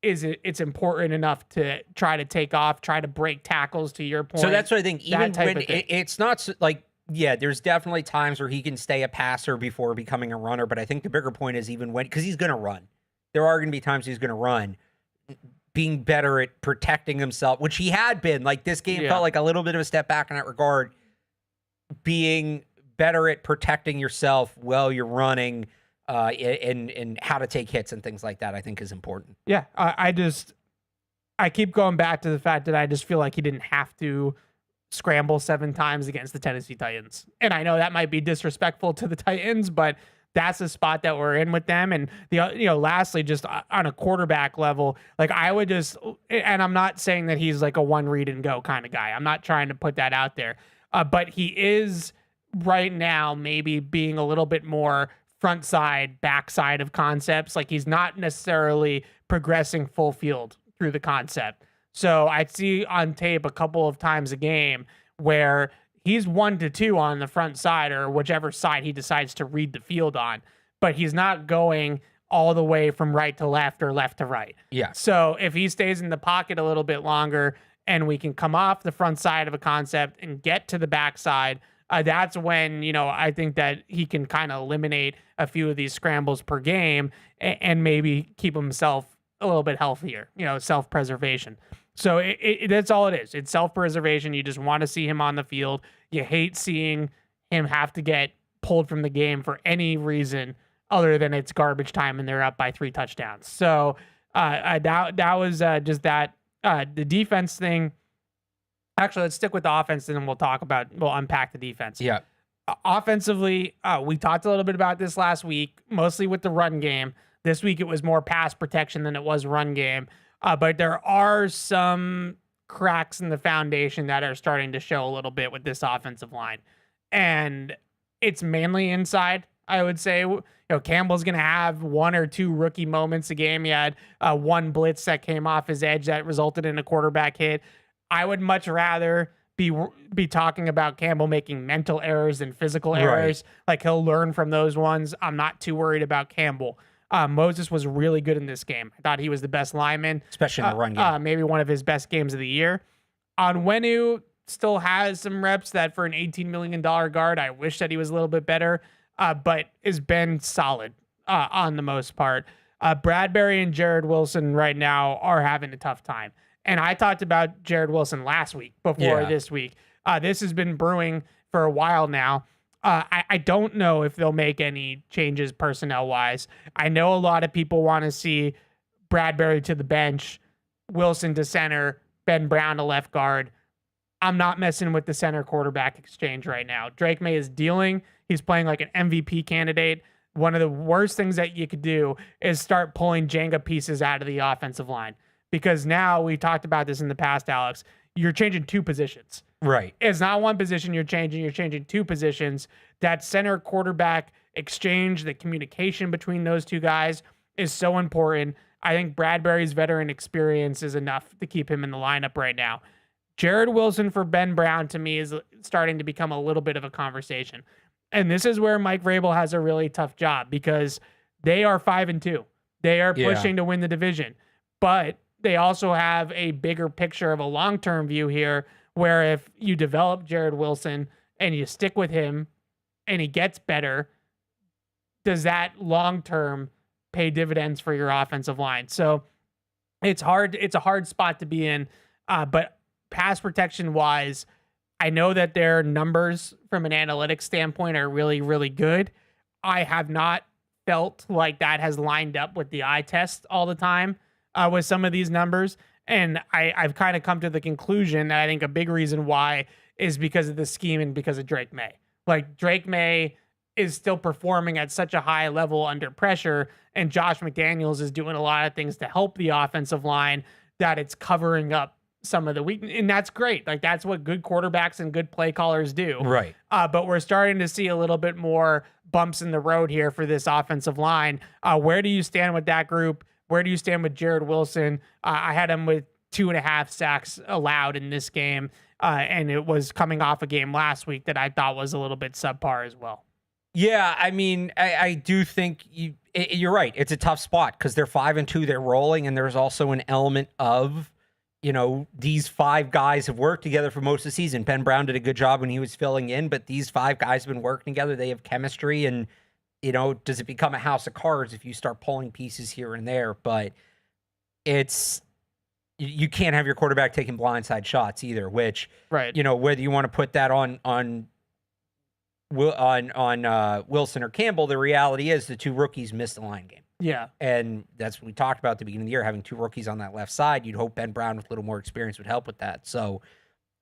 it's important enough to try to take off, try to break tackles, to your point. So that's what I think. Even when it's not like, yeah, there's definitely times where he can stay a passer before becoming a runner. But I think the bigger point is even when, because he's going to run. There are going to be times he's going to run. Being better at protecting himself, which he had been. Like this game felt like a little bit of a step back in that regard. Being better at protecting yourself while you're running, and how to take hits and things like that, I think is important. Yeah, I keep going back to the fact that I just feel like he didn't have to scramble 7 times against the Tennessee Titans. And I know that might be disrespectful to the Titans, but that's the spot that we're in with them. And lastly, just on a quarterback level, like I would just, and I'm not saying that he's like a one read and go kind of guy. I'm not trying to put that out there, but he is right now maybe being a little bit more front side, back side of concepts. Like he's not necessarily progressing full field through the concept. So I see on tape a couple of times a game where he's 1 to 2 on the front side or whichever side he decides to read the field on, but he's not going all the way from right to left or left to right. Yeah. So if he stays in the pocket a little bit longer and we can come off the front side of a concept and get to the back side, that's when, I think that he can kind of eliminate a few of these scrambles per game and maybe keep himself a little bit healthier, self-preservation. So that's all it is. It's self-preservation. You just want to see him on the field. You hate seeing him have to get pulled from the game for any reason other than it's garbage time and they're up by 3 touchdowns. So that was just that. The defense thing. Actually, let's stick with the offense and then we'll unpack the defense. Yeah. Offensively, we talked a little bit about this last week, mostly with the run game. This week it was more pass protection than it was run game. But there are some cracks in the foundation that are starting to show a little bit with this offensive line. And it's mainly inside, I would say. Campbell's going to have 1 or 2 rookie moments a game. He had 1 blitz that came off his edge that resulted in a quarterback hit. I would much rather be talking about Campbell making mental errors than physical errors. Right. Like he'll learn from those ones. I'm not too worried about Campbell. Moses was really good in this game. I thought he was the best lineman. Especially in the run game. Maybe one of his best games of the year. Onwenu still has some reps that for an $18 million guard, I wish that he was a little bit better, but has been solid on the most part. Bradbury and Jared Wilson right now are having a tough time. And I talked about Jared Wilson last week before this week. This has been brewing for a while now. I don't know if they'll make any changes personnel-wise. I know a lot of people want to see Bradbury to the bench, Wilson to center, Ben Brown to left guard. I'm not messing with the center quarterback exchange right now. Drake Maye is dealing. He's playing like an MVP candidate. One of the worst things that you could do is start pulling Jenga pieces out of the offensive line. Because now, we talked about this in the past, Alex, you're changing 2 positions. Right. It's not 1 position you're changing 2 positions. That center quarterback exchange, the communication between those 2 guys is so important. I think Bradbury's veteran experience is enough to keep him in the lineup right now. Jared Wilson for Ben Brown, to me, is starting to become a little bit of a conversation. And this is where Mike Vrabel has a really tough job because they are 5-2. They are pushing to win the division. But they also have a bigger picture of a long-term view here where if you develop Jared Wilson and you stick with him and he gets better, does that long-term pay dividends for your offensive line? So it's hard. It's a hard spot to be in. But pass protection wise, I know that their numbers from an analytics standpoint are really, really good. I have not felt like that has lined up with the eye test all the time with some of these numbers. And I've kind of come to the conclusion that I think a big reason why is because of the scheme and because of Drake Maye. Like Drake Maye is still performing at such a high level under pressure, and Josh McDaniels is doing a lot of things to help the offensive line, that it's covering up some of the weakness, and that's great. Like, that's what good quarterbacks and good play callers do. Right. But we're starting to see a little bit more bumps in the road here for this offensive line. Where do you stand with that group? Where do you stand with Jared Wilson? I had him with 2.5 sacks allowed in this game, and it was coming off a game last week that I thought was a little bit subpar as well. Yeah, I mean, I do think you're right. It's a tough spot because they're 5-2, they're rolling, and there's also an element of, these 5 guys have worked together for most of the season. Ben Brown did a good job when he was filling in, but these 5 guys have been working together. They have chemistry, and, does it become a house of cards if you start pulling pieces here and there? But you can't have your quarterback taking blindside shots either, which, right. Whether you want to put that on Wilson or Campbell, the reality is the 2 rookies missed the line game. Yeah. And that's what we talked about at the beginning of the year, having 2 rookies on that left side. You'd hope Ben Brown with a little more experience would help with that. So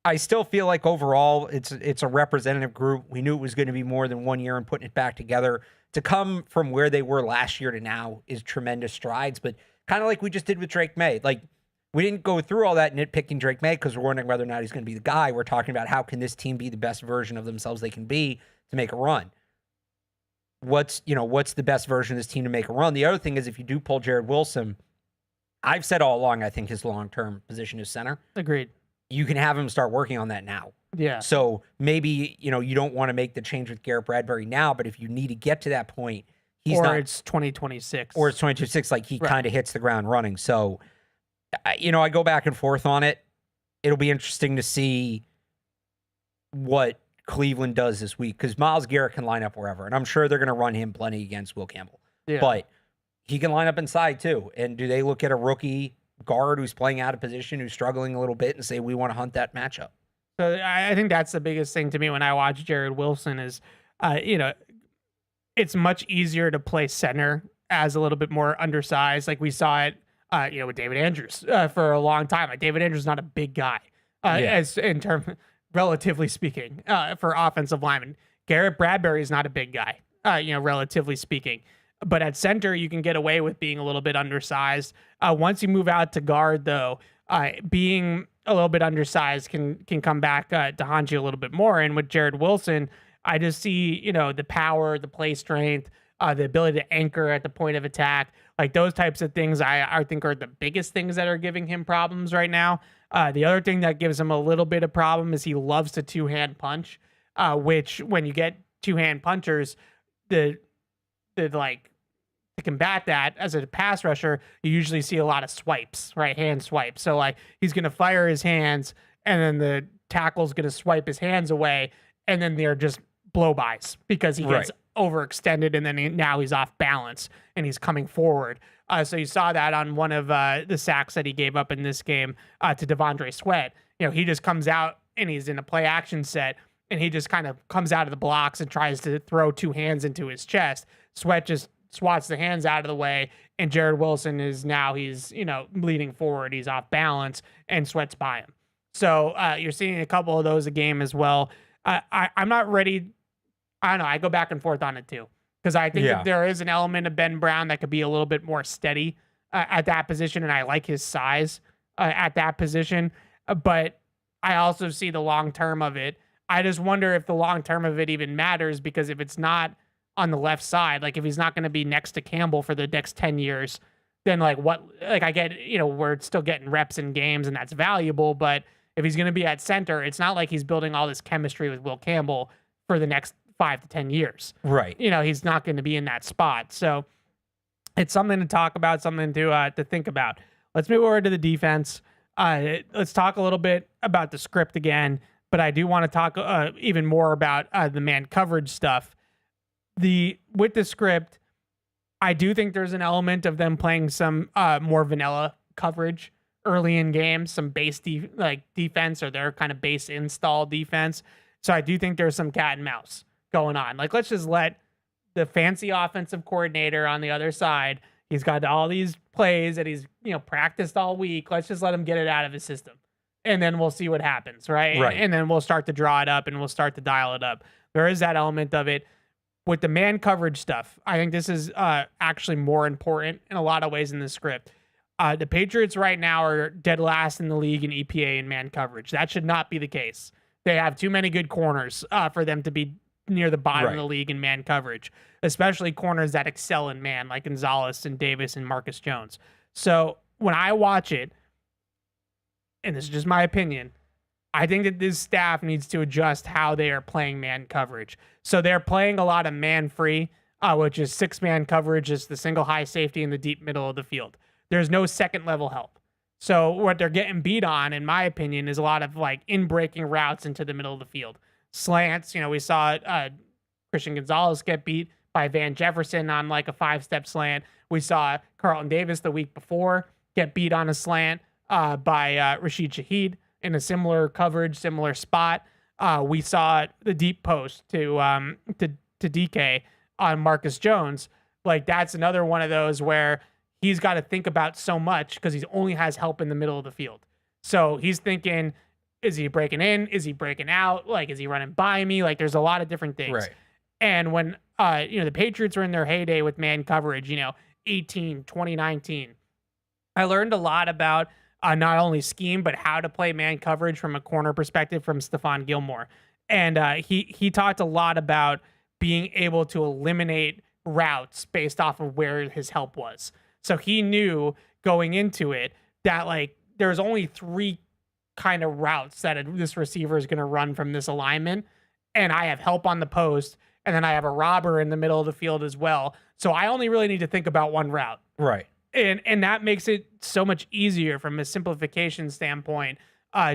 I still feel like overall it's a representative group. We knew it was going to be more than 1 year and putting it back together. To come from where they were last year to now is tremendous strides, but kind of like we just did with Drake Maye. Like, we didn't go through all that nitpicking Drake Maye because we're wondering whether or not he's going to be the guy. We're talking about how can this team be the best version of themselves they can be to make a run. What's the best version of this team to make a run? The other thing is, if you do pull Jared Wilson, I've said all along, I think his long-term position is center. Agreed. You can have him start working on that now. Yeah. So maybe, you don't want to make the change with Garrett Bradbury now, but if you need to get to that point, it's 2026. Or it's 2026, like he kind of hits the ground running. So, I go back and forth on it. It'll be interesting to see what Cleveland does this week, because Myles Garrett can line up wherever, and I'm sure they're going to run him plenty against Will Campbell. Yeah. But he can line up inside too. And do they look at a rookie guard who's playing out of position, who's struggling a little bit, and say, we want to hunt that matchup? So I think that's the biggest thing to me when I watch Jared Wilson is, it's much easier to play center as a little bit more undersized. Like we saw it, with David Andrews for a long time. Like, David Andrews is not a big guy, as in terms, relatively speaking, for offensive linemen. Garrett Bradbury is not a big guy, relatively speaking. But at center, you can get away with being a little bit undersized. Once you move out to guard, though, being a little bit undersized can come back to haunt you a little bit more. And with Jared Wilson, I just see, the power, the play strength, the ability to anchor at the point of attack, like those types of things I think are the biggest things that are giving him problems right now. The other thing that gives him a little bit of problem is he loves to 2-hand punch, which when you get 2-hand punchers, to combat that as a pass rusher, you usually see a lot of swipes, right? Hand swipes. So like he's going to fire his hands and then the tackle's going to swipe his hands away, and then they're just blow-bys because he gets overextended, and then now he's off balance and he's coming forward. So you saw that on one of the sacks that he gave up in this game to Devondre Sweat. He just comes out and he's in a play action set, and he just kind of comes out of the blocks and tries to throw 2 hands into his chest. Sweat just swats the hands out of the way, and Jared Wilson he's leaning forward. He's off balance, and Sweat's by him. So you're seeing a couple of those a game as well. I'm not ready. I don't know. I go back and forth on it too, because I think that there is an element of Ben Brown that could be a little bit more steady at that position, and I like his size at that position. But I also see the long term of it. I just wonder if the long term of it even matters, because if it's not on the left side, like if he's not going to be next to Campbell for the next 10 years, then like what? Like I get, we're still getting reps in games, and that's valuable. But if he's going to be at center, it's not like he's building all this chemistry with Will Campbell for the next 5 to 10 years. Right. He's not going to be in that spot. So it's something to talk about, something to think about. Let's move over to the defense. Let's talk a little bit about the script again, but I do want to talk even more about the man coverage stuff. With the script, I do think there's an element of them playing some more vanilla coverage early in games, some base defense, or their kind of base install defense. So I do think there's some cat and mouse going on. Like, let's just let the fancy offensive coordinator on the other side, he's got all these plays that he's practiced all week. Let's just let him get it out of his system, and then we'll see what happens, right? And then we'll start to draw it up, and we'll start to dial it up. There is that element of it. with the man coverage stuff, I think this is actually more important in a lot of ways in the script. The Patriots right now are dead last in the league in EPA and man coverage. That should not be the case. They have too many good corners for them to be near the bottom of the league in man coverage, especially corners that excel in man, like Gonzalez and Davis and Marcus Jones. So when I watch it, and this is just my opinion, I think that this staff needs to adjust how they are playing man coverage. So they're playing a lot of man free, which is 6-man coverage, is the single high safety in the deep middle of the field. There's no second level help. So what they're getting beat on, in my opinion, is a lot of like in breaking routes into the middle of the field. Slants, we saw Christian Gonzalez get beat by Van Jefferson on like a 5-step slant. We saw Carlton Davis the week before get beat on a slant by Rashid Shaheed in a similar coverage, similar spot. We saw the deep post to DK on Marcus Jones. Like that's another one of those where he's got to think about so much because he only has help in the middle of the field. So he's thinking, is he breaking in? Is he breaking out? Like, is he running by me? Like, there's a lot of different things. Right. And when, the Patriots were in their heyday with man coverage, 2019, I learned a lot about not only scheme, but how to play man coverage from a corner perspective from Stephon Gilmore. And he talked a lot about being able to eliminate routes based off of where his help was. So he knew going into it that like there's only 3 kind of routes that this receiver is going to run from this alignment. And I have help on the post, and then I have a robber in the middle of the field as well. So I only really need to think about one route. Right. And that makes it so much easier from a simplification standpoint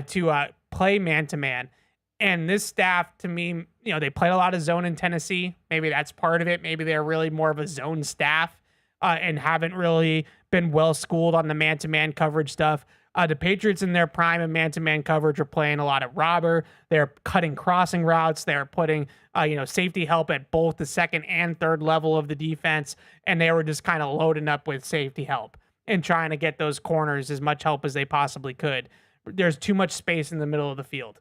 to play man-to-man. And this staff, to me, they played a lot of zone in Tennessee. Maybe that's part of it. Maybe they're really more of a zone staff and haven't really been well-schooled on the man-to-man coverage stuff. The Patriots in their prime of man-to-man coverage are playing a lot of robber. They're cutting crossing routes. They're putting, safety help at both the second and third level of the defense. And they were just kind of loading up with safety help and trying to get those corners as much help as they possibly could. There's too much space in the middle of the field.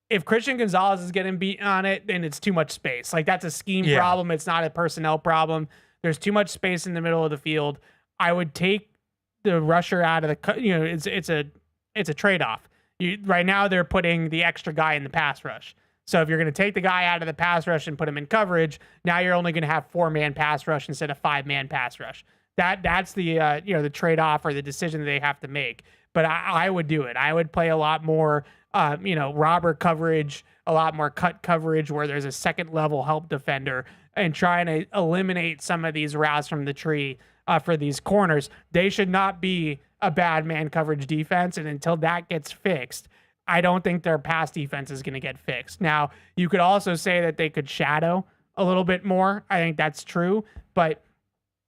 If Christian Gonzalez is getting beat on it, then it's too much space. Like that's a scheme problem. It's not a personnel problem. There's too much space in the middle of the field. I would take the rusher out of the, it's a trade-off. Right now they're putting the extra guy in the pass rush. So if you're going to take the guy out of the pass rush and put him in coverage, now you're only going to have 4-man pass rush instead of 5-man pass rush. That's the the trade-off or the decision that they have to make. But I would do it. I would play a lot more robber coverage, a lot more cut coverage where there's a second level help defender and trying to eliminate some of these routes from the tree for these corners. They should not be a bad man coverage defense. And until that gets fixed, I don't think their pass defense is going to get fixed. Now, you could also say that they could shadow a little bit more. I think that's true. But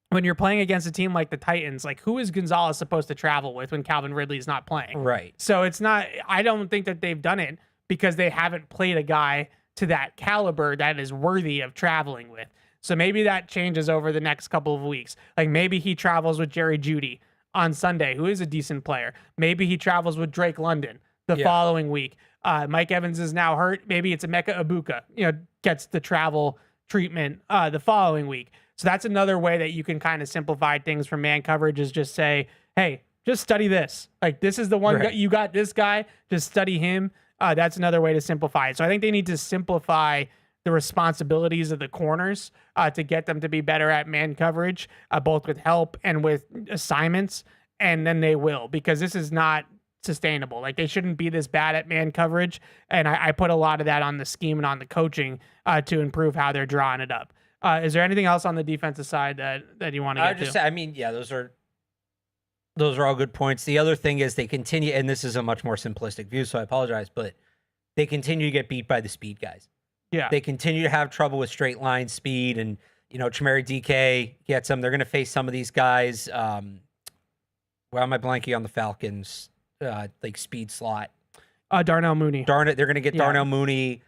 when you're playing against a team like the Titans, like who is Gonzalez supposed to travel with when Calvin Ridley's not playing? Right. So it's not, I don't think that they've done it because they haven't played a guy to that caliber that is worthy of traveling with. So maybe that changes over the next couple of weeks. Like maybe he travels with Jerry Jeudy on Sunday, who is a decent player. Maybe he travels with Drake London the following week. Mike Evans is now hurt. Maybe it's Emeka Ibuka, gets the travel treatment the following week. So that's another way that you can kind of simplify things for man coverage is just say, hey, just study this. Like this is the one that you got this guy, just study him. That's another way to simplify it. So I think they need to simplify the responsibilities of the corners to get them to be better at man coverage, both with help and with assignments. And then they will, because this is not sustainable. Like they shouldn't be this bad at man coverage. And I put a lot of that on the scheme and on the coaching to improve how they're drawing it up. Is there anything else on the defensive side that you want to get to? Those are all good points. The other thing is they continue, and this is a much more simplistic view, so I apologize, but they continue to get beat by the speed guys. Yeah. They continue to have trouble with straight line speed, and, Chimere DK gets them. They're going to face some of these guys. Why am I blanking on the Falcons? Like speed slot. Darnell Mooney. They're going to get Darnell Mooney.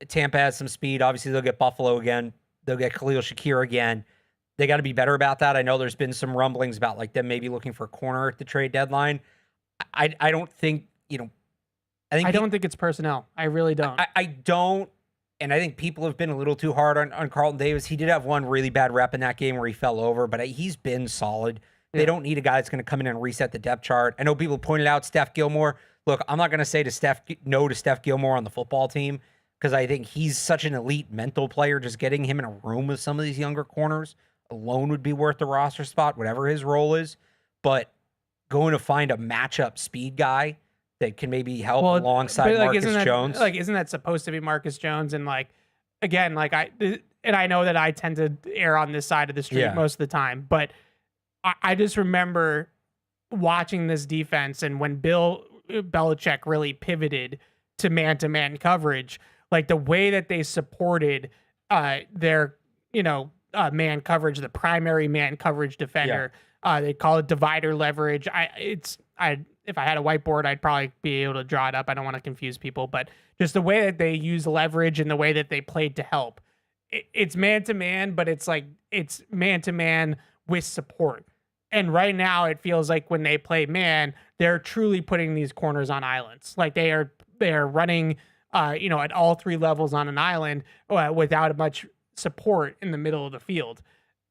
Tampa has some speed. Obviously, they'll get Buffalo again. They'll get Khalil Shakir again. They got to be better about that. I know there's been some rumblings about like them maybe looking for a corner at the trade deadline. I don't think, I don't think it's personnel. I really don't. I don't. And I think people have been a little too hard on Carlton Davis. He did have one really bad rep in that game where he fell over, but he's been solid. They don't need a guy that's going to come in and reset the depth chart. I know people pointed out Steph Gilmore. Look, I'm not going to say no to Steph Gilmore on the football team because I think he's such an elite mental player. Just getting him in a room with some of these younger corners alone would be worth the roster spot, whatever his role is. But going to find a matchup speed guy that can maybe help alongside Marcus Jones. Isn't that supposed to be Marcus Jones? And again, I know that I tend to err on this side of the street most of the time, but I just remember watching this defense and when Bill Belichick really pivoted to man-to-man coverage, like the way that they supported their, man coverage, the primary man coverage defender. They call it divider leverage. If I had a whiteboard, I'd probably be able to draw it up. I don't want to confuse people, but just the way that they use leverage and the way that they played to help. It's man-to-man, but it's man-to-man with support. And right now it feels like when they play man, they're truly putting these corners on islands. Like they are running, at all three levels on an island without much support in the middle of the field.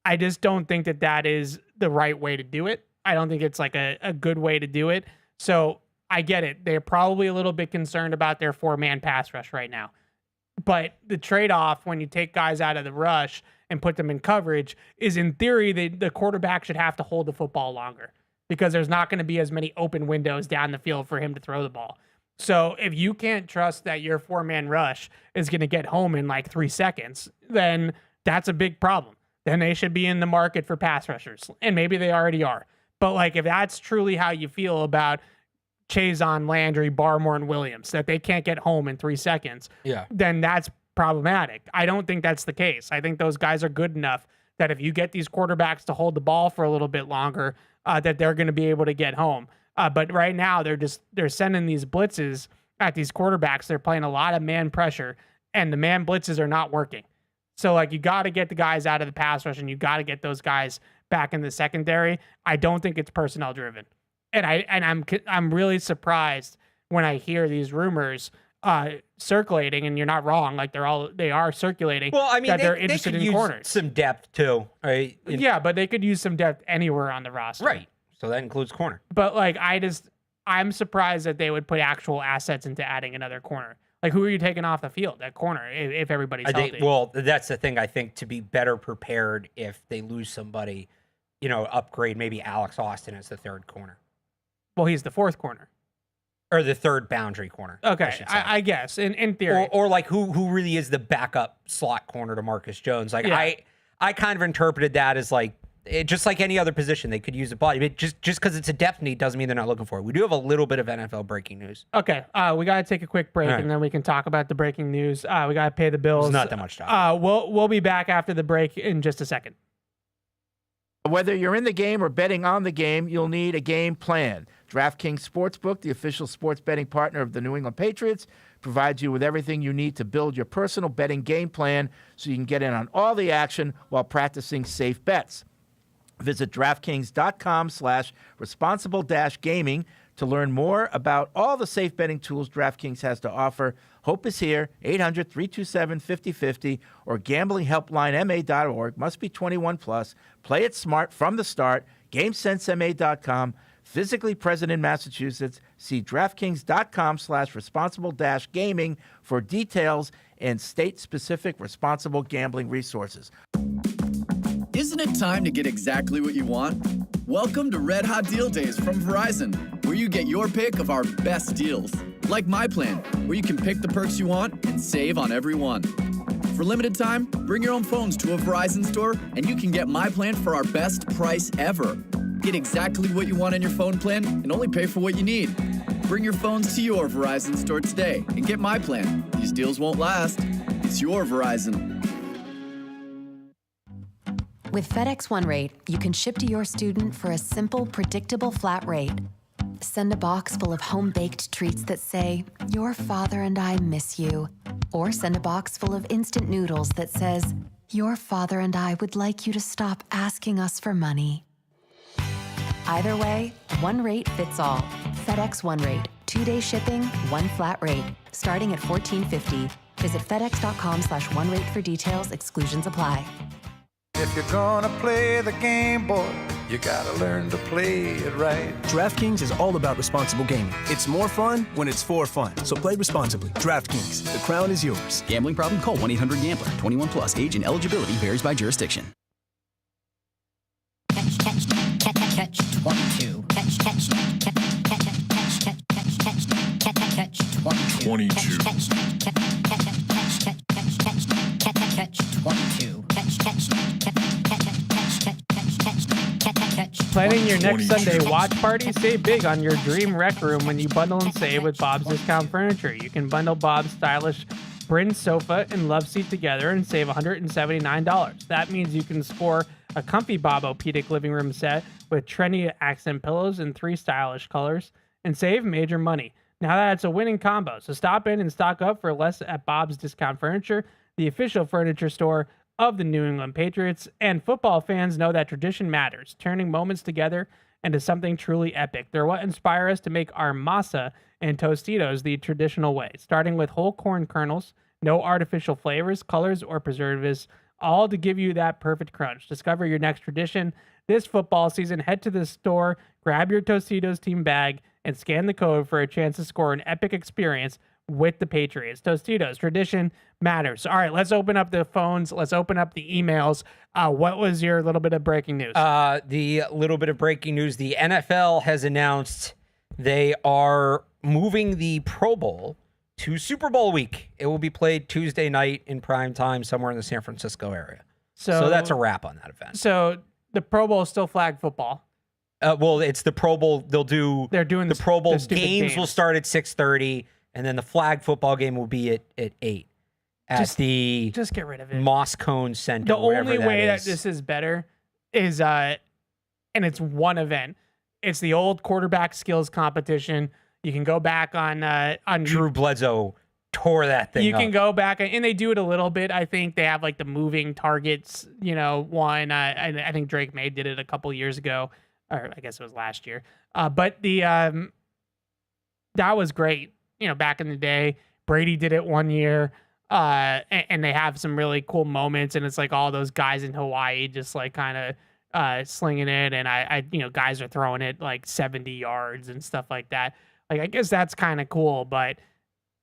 I just don't think that is the right way to do it. I don't think it's like a good way to do it. So I get it. They're probably a little bit concerned about their 4-man pass rush right now. But the trade-off when you take guys out of the rush and put them in coverage is, in theory, the quarterback should have to hold the football longer because there's not going to be as many open windows down the field for him to throw the ball. So if you can't trust that your 4-man rush is going to get home in 3 seconds, then that's a big problem. Then they should be in the market for pass rushers, and maybe they already are. But if that's truly how you feel about Chazon, Landry, Barmore, and Williams, that they can't get home in 3 seconds, then that's problematic. I don't think that's the case. I think those guys are good enough that if you get these quarterbacks to hold the ball for a little bit longer, that they're going to be able to get home. But right now they're sending these blitzes at these quarterbacks. They're playing a lot of man pressure, and the man blitzes are not working. So you got to get the guys out of the pass rush, and you got to get those guys back in the secondary. I don't think it's personnel driven, and I'm really surprised when I hear these rumors circulating, and you're not wrong. They are circulating. Well, I mean, they're interested in corners. Some depth too, right? But they could use some depth anywhere on the roster, right? So that includes corner. But I'm surprised that they would put actual assets into adding another corner. Who are you taking off the field at corner if everybody's healthy? Well, that's the thing. I think to be better prepared if they lose somebody, upgrade maybe Alex Austin as the third corner. Well, he's the fourth corner. Or the third boundary corner. Okay, I guess, in theory. Or who really is the backup slot corner to Marcus Jones. I kind of interpreted that as just like any other position, they could use a body. But just because it's a depth need doesn't mean they're not looking for it. We do have a little bit of NFL breaking news. Okay, we got to take a quick break, and then we can talk about the breaking news. We got to pay the bills. There's not that much time. We'll be back after the break in just a second. Whether you're in the game or betting on the game, you'll need a game plan. DraftKings Sportsbook, the official sports betting partner of the New England Patriots, provides you with everything you need to build your personal betting game plan so you can get in on all the action while practicing safe bets. Visit DraftKings.com/responsible-gaming to learn more about all the safe betting tools DraftKings has to offer. Hope is here, 800-327-5050 or gamblinghelplinema.org. Must be 21 plus. Play it smart from the start. GameSenseMA.com. Physically present in Massachusetts. See DraftKings.com/responsible-gaming for details and state-specific responsible gambling resources. Isn't it time to get exactly what you want? Welcome to Red Hot Deal Days from Verizon, where you get your pick of our best deals. Like My Plan, where you can pick the perks you want and save on every one. For limited time, bring your own phones to a Verizon store and you can get My Plan for our best price ever. Get exactly what you want in your phone plan and only pay for what you need. Bring your phones to your Verizon store today and get My Plan. These deals won't last. It's your Verizon. With FedEx One Rate, you can ship to your student for a simple, predictable flat rate. Send a box full of home-baked treats that say, "Your father and I miss you." Or send a box full of instant noodles that says, "Your father and I would like you to stop asking us for money." Either way, one rate fits all. FedEx One Rate. 2-day shipping, one flat rate. Starting at $14.50. Visit FedEx.com/OneRate for details. Exclusions apply. If you're gonna play the game, boy, you gotta learn to play it right. DraftKings is all about responsible gaming. It's more fun when it's for fun. So play responsibly. DraftKings, the crown is yours. Gambling problem? Call 1-800-GAMBLER. 21 plus. Age and eligibility varies by jurisdiction. Catch-22. Planning your next Sunday watch party? Save big on your dream rec room when you bundle and save with Bob's Discount Furniture. You can bundle Bob's stylish Bryn sofa and love seat together and save $179. That means you can score a comfy Bob-O-Pedic living room set with trendy accent pillows in 3 stylish colors and save major money. Now that's a winning combo. So stop in and stock up for less at Bob's Discount Furniture, the official furniture store of the New England Patriots. And football fans know that tradition matters, turning moments together into something truly epic. They're what inspire us to make our masa and Tostitos the traditional way, starting with whole corn kernels, no artificial flavors, colors, or preservatives, all to give you that perfect crunch. Discover your next tradition this football season. Head to the store, grab your Tostitos team bag, and scan the code for a chance to score an epic experience with the Patriots. Tostitos, tradition matters. All right, let's open up the phones. Let's open up the emails. What was your little bit of breaking news? The little bit of breaking news, the NFL has announced they are moving the Pro Bowl to Super Bowl week. It will be played Tuesday night in prime time somewhere in the San Francisco area. So that's a wrap on that event. So the Pro Bowl is still flag football. Well, it's the Pro Bowl. They're doing the Pro Bowl games will start at 6:30, and then the flag football game will be at 8 at just get rid of it. Moscone Center. The only way that this is better is and it's one event. It's the old quarterback skills competition. You can go back on Drew Bledsoe tore that thing. You can go back and they do it a little bit. I think they have like the moving targets, one. I think Drake Maye did it a couple years ago, or I guess it was last year. But that was great. Back in the day, Brady did it one year, and they have some really cool moments. And it's like all those guys in Hawaii just like kind of slinging it, and I guys are throwing it like 70 yards and stuff like that. Like I guess that's kind of cool, but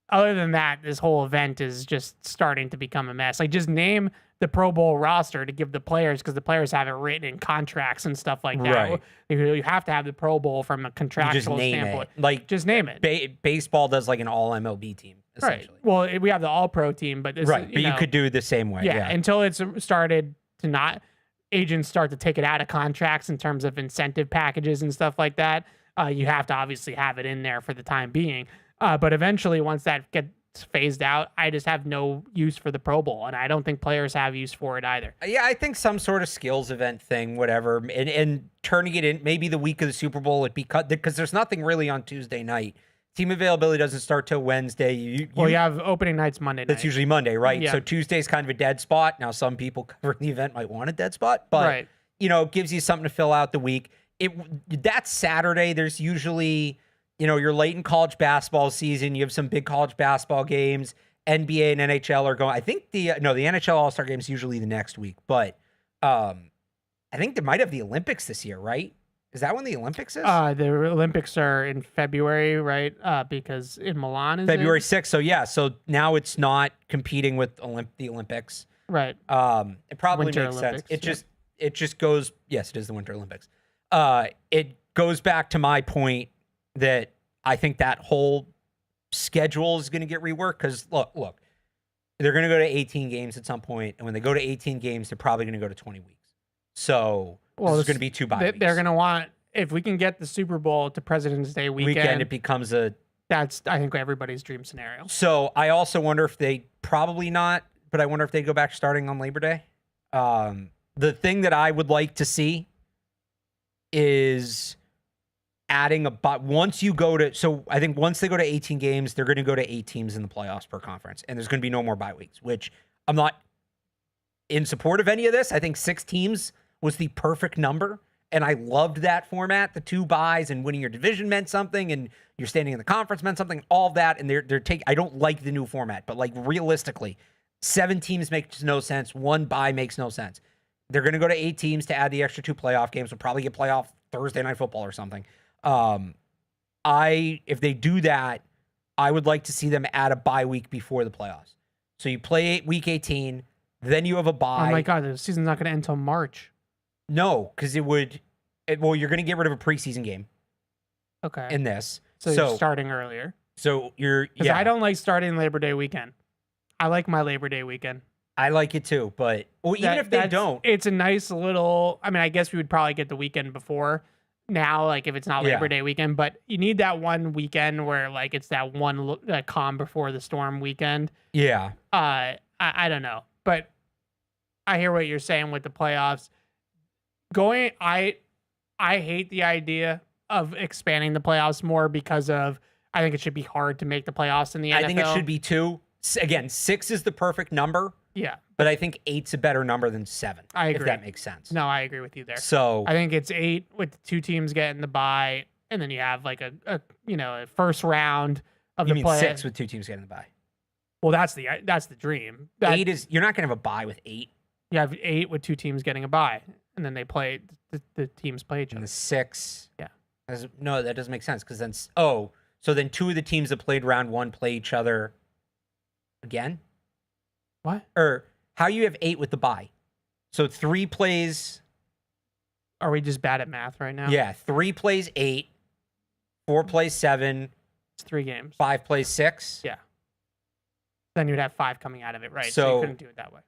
other than that, this whole event is just starting to become a mess. Like just name the Pro Bowl roster to give the players, because the players have it written in contracts and stuff like that. Right. You have to have the Pro Bowl from a contractual standpoint. Just name it. Baseball does like an all MLB team, essentially. Right. Well, we have the all pro team, but you could do it the same way. Yeah. Until it's started to not, agents start to take it out of contracts in terms of incentive packages and stuff like that. You have to obviously have it in there for the time being. But eventually, once that gets phased out, I just have no use for the Pro Bowl, and I don't think players have use for it either. Yeah, I think some sort of skills event thing, whatever, and turning it in maybe the week of the Super Bowl, it'd be cut because there's nothing really on Tuesday night. Team availability doesn't start till Wednesday. You have opening nights Monday night. That's usually Monday, right? Yeah. So Tuesday's kind of a dead spot. Now, some people covering the event might want a dead spot, but it gives you something to fill out the week. That's Saturday. There's usually, you're late in college basketball season. You have some big college basketball games. NBA and NHL are going. I think the NHL All-Star game is usually the next week, but I think they might have the Olympics this year, right? Is that when the Olympics is? The Olympics are in February, right? Because in Milan is February 6th. So yeah, so now it's not competing with the Olympics. Right. It probably Winter makes Olympics, sense. It just goes. Yes, it is the Winter Olympics. It goes back to my point that I think that whole schedule is going to get reworked because look, they're going to go to 18 games at some point, and when they go to 18 games, they're probably going to go to 20 weeks. So there's going to be 2 bye weeks. They're going to want, if we can get the Super Bowl to President's Day weekend, it becomes that's I think everybody's dream scenario. So I also wonder if they probably not, but I wonder if they go back starting on Labor Day. The thing that I would like to see is adding once they go to 18 games, they're going to go to 8 teams in the playoffs per conference, and there's going to be no more bye weeks, which I'm not in support of any of this. I think 6 teams was the perfect number, And I loved that format. The 2 buys and winning your division meant something, and you're standing in the conference meant something, all of that. And they're taking, I don't like the new format, but like realistically, 7 teams makes no sense. 1 bye makes no sense. They're going to go to 8 teams to add the extra 2 playoff games. We'll probably get playoff Thursday Night Football or something. If they do that, I would like to see them add a bye week before the playoffs. So you play week 18, then you have a bye. Oh my God, the season's not going to end until March. No, because you're going to get rid of a preseason game. Okay. In this. So you're starting earlier. So Because I don't like starting Labor Day weekend. I like my Labor Day weekend. I like it too, but even if they don't. It's a nice little, I mean, I guess we would probably get the weekend before now, like if it's not Labor Day weekend, but you need that one weekend where like it's that one calm before the storm weekend. Yeah. I don't know, but I hear what you're saying with the playoffs. I hate the idea of expanding the playoffs more because of, I think it should be hard to make the playoffs in the NFL. I think it should be 2. Again, 6 is the perfect number. Yeah. But I think 8's a better number than 7. I agree. If that makes sense. No, I agree with you there. So I think it's 8 with the 2 teams getting the bye, and then you have like a first round of you the mean play. 6 with 2 teams getting the bye. Well, that's the dream. 8 is, you're not going to have a bye with 8. You have 8 with 2 teams getting a bye, and then they play the teams play each other. And the 6. Yeah. No, that doesn't make sense because then so then 2 of the teams that played round 1 play each other again. What? Or how you have 8 with the bye? So 3 plays. Are we just bad at math right now? Yeah, 3 plays 8, 4 plays 7. It's 3 games. 5 plays 6. Yeah. Then you'd have 5 coming out of it, right? So you couldn't do it that way.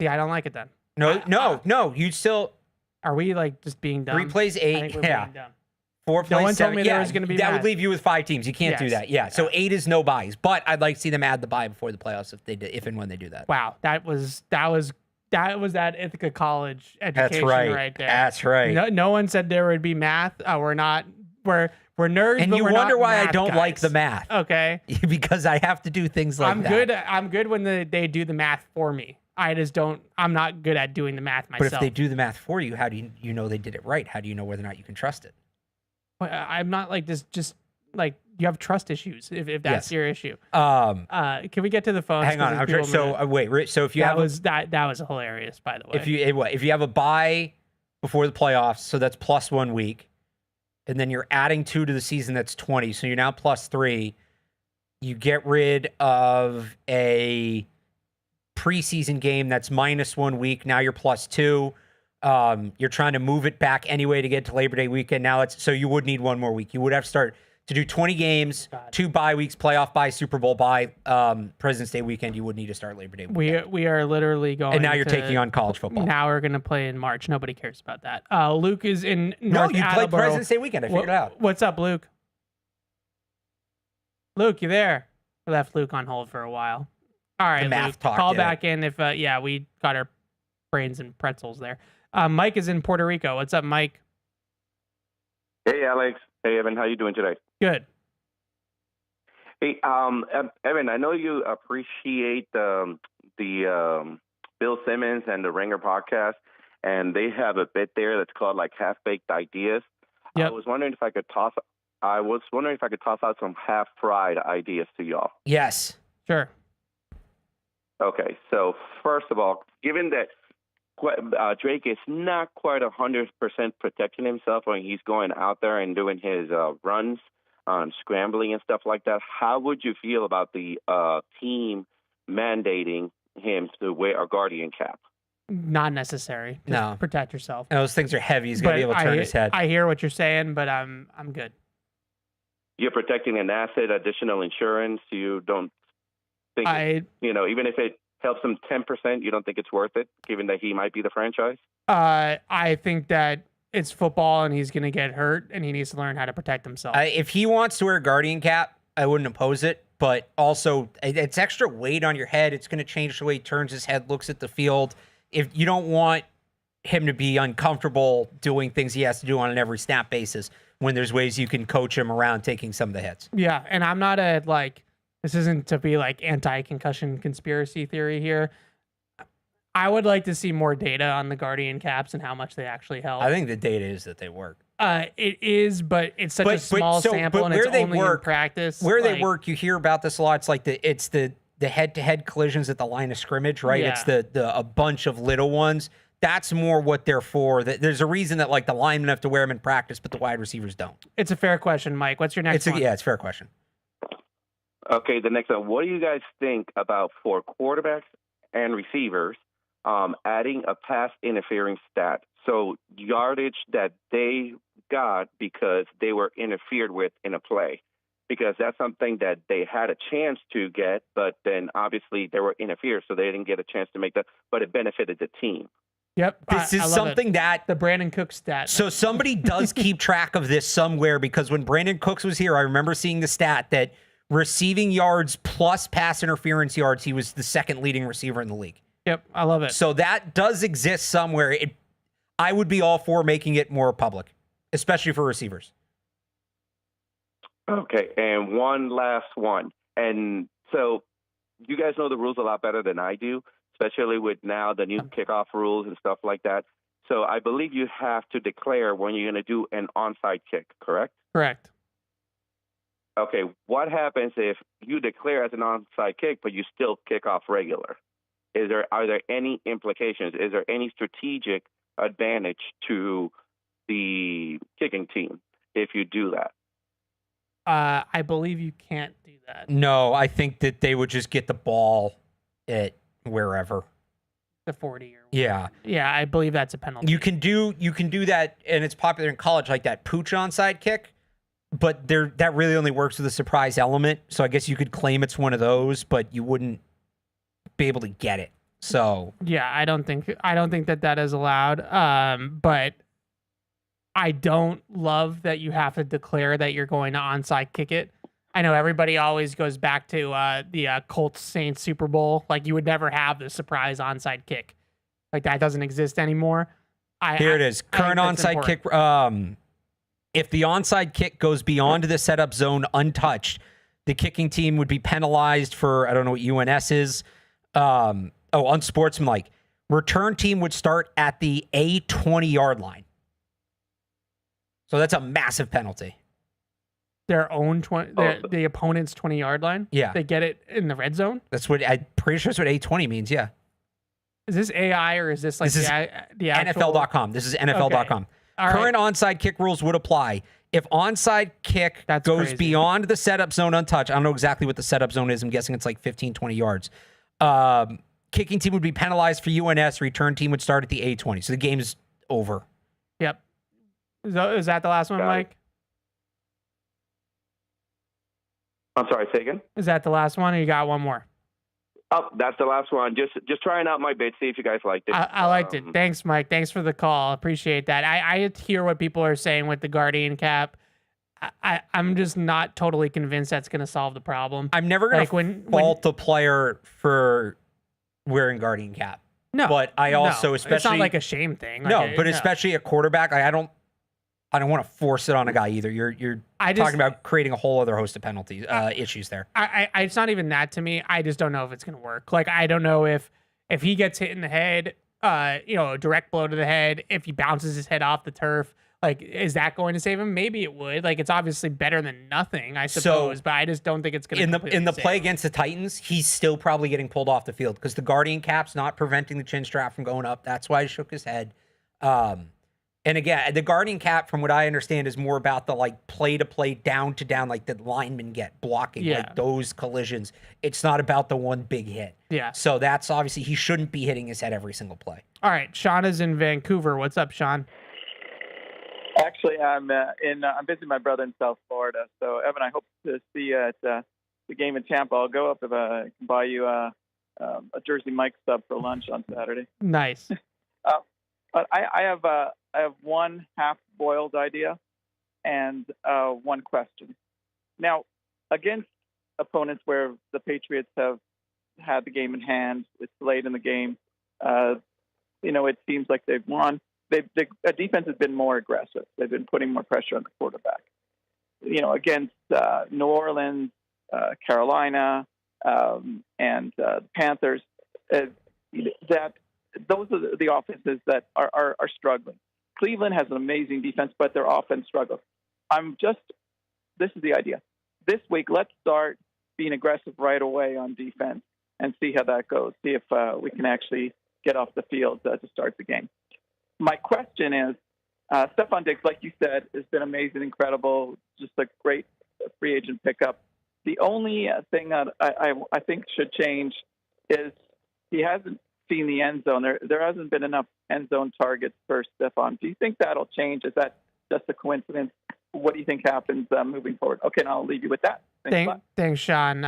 See, I don't like it then. No. You'd still. Are we like just being dumb? 3 plays 8. Yeah. 4 plays 7. No one told me there was going to be that math. would leave you with 5 teams. You can't do that. Yeah. So 8 is no buys, but I'd like to see them add the bye before the playoffs if and when they do that. Wow, that was that Ithaca College education right there. That's right. No one said there would be math. We're nerds, and but you we're wonder not why I math don't guys. like the math. Okay, because I have to do things like that. I'm good when they do the math for me. I just don't. I'm not good at doing the math myself. But if they do the math for you, how do you know they did it right? How do you know whether or not you can trust it? I'm not like this. Just like you have trust issues. If that's your issue. Can we get to the phone? Hang on. Wait. So if you that was hilarious, by the way. If you have a bye before the playoffs, so that's plus 1 week, and then you're adding 2 to the season, that's 20. So you're now plus 3. You get rid of a preseason game that's minus 1 week. Now you're plus 2. You're trying to move it back anyway to get to Labor Day weekend. Now so you would need 1 more week. You would have to start to do 20 games, 2 bye weeks, playoff bye, Super Bowl bye, President's Day weekend. You would need to start Labor Day weekend. We are literally going. And now you're taking on college football. Now we're going to play in March. Nobody cares about that. Luke is in No, North you play Attleboro. President's Day weekend. I figured it out. What's up, Luke? Luke, you there? We left Luke on hold for a while. All right, Luke, call back in if we got our brains and pretzels there. Mike is in Puerto Rico. What's up, Mike? Hey, Alex. Hey, Evan. How you doing today? Good. Hey, Evan, I know you appreciate the Bill Simmons and the Ringer podcast, and they have a bit there that's called like half-baked ideas. Yep. I was wondering if I could toss out some half-fried ideas to y'all. Yes. Sure. Okay. So first of all, given that Drake is not quite 100% protecting himself when he's going out there and doing his runs, scrambling and stuff like that, how would you feel about the team mandating him to wear a Guardian cap? Not necessary. Just protect yourself. And those things are heavy. He's going to be able to turn his head. I hear what you're saying, but I'm good. You're protecting an asset, additional insurance. You don't think, even if it helps him 10%, you don't think it's worth it, given that he might be the franchise? I think that it's football and he's going to get hurt and he needs to learn how to protect himself. If he wants to wear a Guardian cap, I wouldn't oppose it. But also, it's extra weight on your head. It's going to change the way he turns his head, looks at the field. If you don't want him to be uncomfortable doing things he has to do on an every snap basis, when there's ways you can coach him around taking some of the hits. Yeah, and I'm not this isn't to be like anti-concussion conspiracy theory here. I would like to see more data on the Guardian caps and how much they actually help. I think the data is that they work. It is, but it's such a small sample, and it's only in practice. Where they work, you hear about this a lot. It's like the head-to-head collisions at the line of scrimmage, right? Yeah. It's a bunch of little ones. That's more what they're for. There's a reason that like the linemen have to wear them in practice, but the wide receivers don't. It's a fair question, Mike. What's your next one? Yeah, it's a fair question. Okay, the next one. What do you guys think about for quarterbacks and receivers adding a pass interference stat? So yardage that they got because they were interfered with in a play. Because that's something that they had a chance to get, but then obviously they were interfered, so they didn't get a chance to make that, but it benefited the team. Yep. This is something that the Brandon Cooks stat. So somebody does keep track of this somewhere, because when Brandon Cooks was here, I remember seeing the stat that receiving yards plus pass interference yards, he was the second leading receiver in the league. Yep, I love it. So that does exist somewhere. I would be all for making it more public, especially for receivers. Okay, and one last one. And so you guys know the rules a lot better than I do, especially with now the new kickoff rules and stuff like that. So I believe you have to declare when you're going to do an onside kick, correct? Correct. Okay, what happens if you declare as an onside kick, but you still kick off regular? Are there any implications? Is there any strategic advantage to the kicking team if you do that? I believe you can't do that. No, I think that they would just get the ball at wherever. The 40 or whatever. Yeah. Yeah, I believe that's a penalty. You can do that, and it's popular in college, like that pooch onside kick, but that really only works with a surprise element. So I guess you could claim it's one of those, but you wouldn't be able to get it. So yeah, I don't think that is allowed. But I don't love that you have to declare that you're going to onside kick it. I know everybody always goes back to the Colts Saints Super Bowl. Like, you would never have the surprise onside kick. Like, that doesn't exist anymore. Here it is. Current onside kick. If the onside kick goes beyond the setup zone untouched, the kicking team would be penalized for, I don't know what UNS is. Unsportsmanlike. Return team would start at the A20 yard line. So that's a massive penalty. Their own the opponent's 20-yard line? Yeah. They get it in the red zone? That's what I'm pretty sure that's what A20 means, yeah. Is this AI or is this like the actual... NFL.com. This is NFL.com. Okay. Current onside kick rules would apply. If onside kick goes beyond the setup zone untouched, I don't know exactly what the setup zone is. I'm guessing it's like 15, 20 yards. Kicking team would be penalized for UNS. Return team would start at the A20. So the game's over. Yep. Is that the last one, Mike? I'm sorry, say again? Is that the last one, or you got one more? Oh, that's the last one. Just trying out my bit, see if you guys liked it. I liked it. Thanks, Mike. Thanks for the call. Appreciate that. I hear what people are saying with the Guardian cap. I'm just not totally convinced that's going to solve the problem. I'm never going to fault the player for wearing Guardian cap. No. But I also, especially... It's not like a shame thing. Especially a quarterback, I don't want to force it on a guy either. You're talking about creating a whole other host of penalties, issues there. It's not even that to me. I just don't know if it's going to work. Like, I don't know if he gets hit in the head, a direct blow to the head, if he bounces his head off the turf, like, is that going to save him? Maybe it would. Like, it's obviously better than nothing, I suppose, but I just don't think it's going to in the play against the Titans, he's still probably getting pulled off the field because the Guardian cap's not preventing the chin strap from going up. That's why he shook his head. And again, the Guardian cap, from what I understand, is more about the like play to play, down to down, like the linemen get blocking, like those collisions. It's not about the one big hit. Yeah. So that's obviously, he shouldn't be hitting his head every single play. All right. Sean is in Vancouver. What's up, Sean? Actually, I'm visiting my brother in South Florida. So, Evan, I hope to see you at the game in Tampa. I'll go up if I can buy you a Jersey Mike sub for lunch on Saturday. Nice. But I have one half-boiled idea and one question. Now, against opponents where the Patriots have had the game in hand, it's late in the game, it seems like they've won. The defense has been more aggressive. They've been putting more pressure on the quarterback. Against New Orleans, Carolina, and the Panthers, that those are the offenses that are struggling. Cleveland has an amazing defense, but their offense struggles. This is the idea. This week, let's start being aggressive right away on defense and see how that goes. See if we can actually get off the field to start the game. My question is, Stephon Diggs, like you said, has been amazing, incredible, just a great free agent pickup. The only thing that I think should change is he hasn't seen the end zone. There hasn't been enough end zone targets for Stephon. Do you think that'll change? Is that just a coincidence? What do you think happens moving forward? Okay, and I'll leave you with that. Thanks, Sean.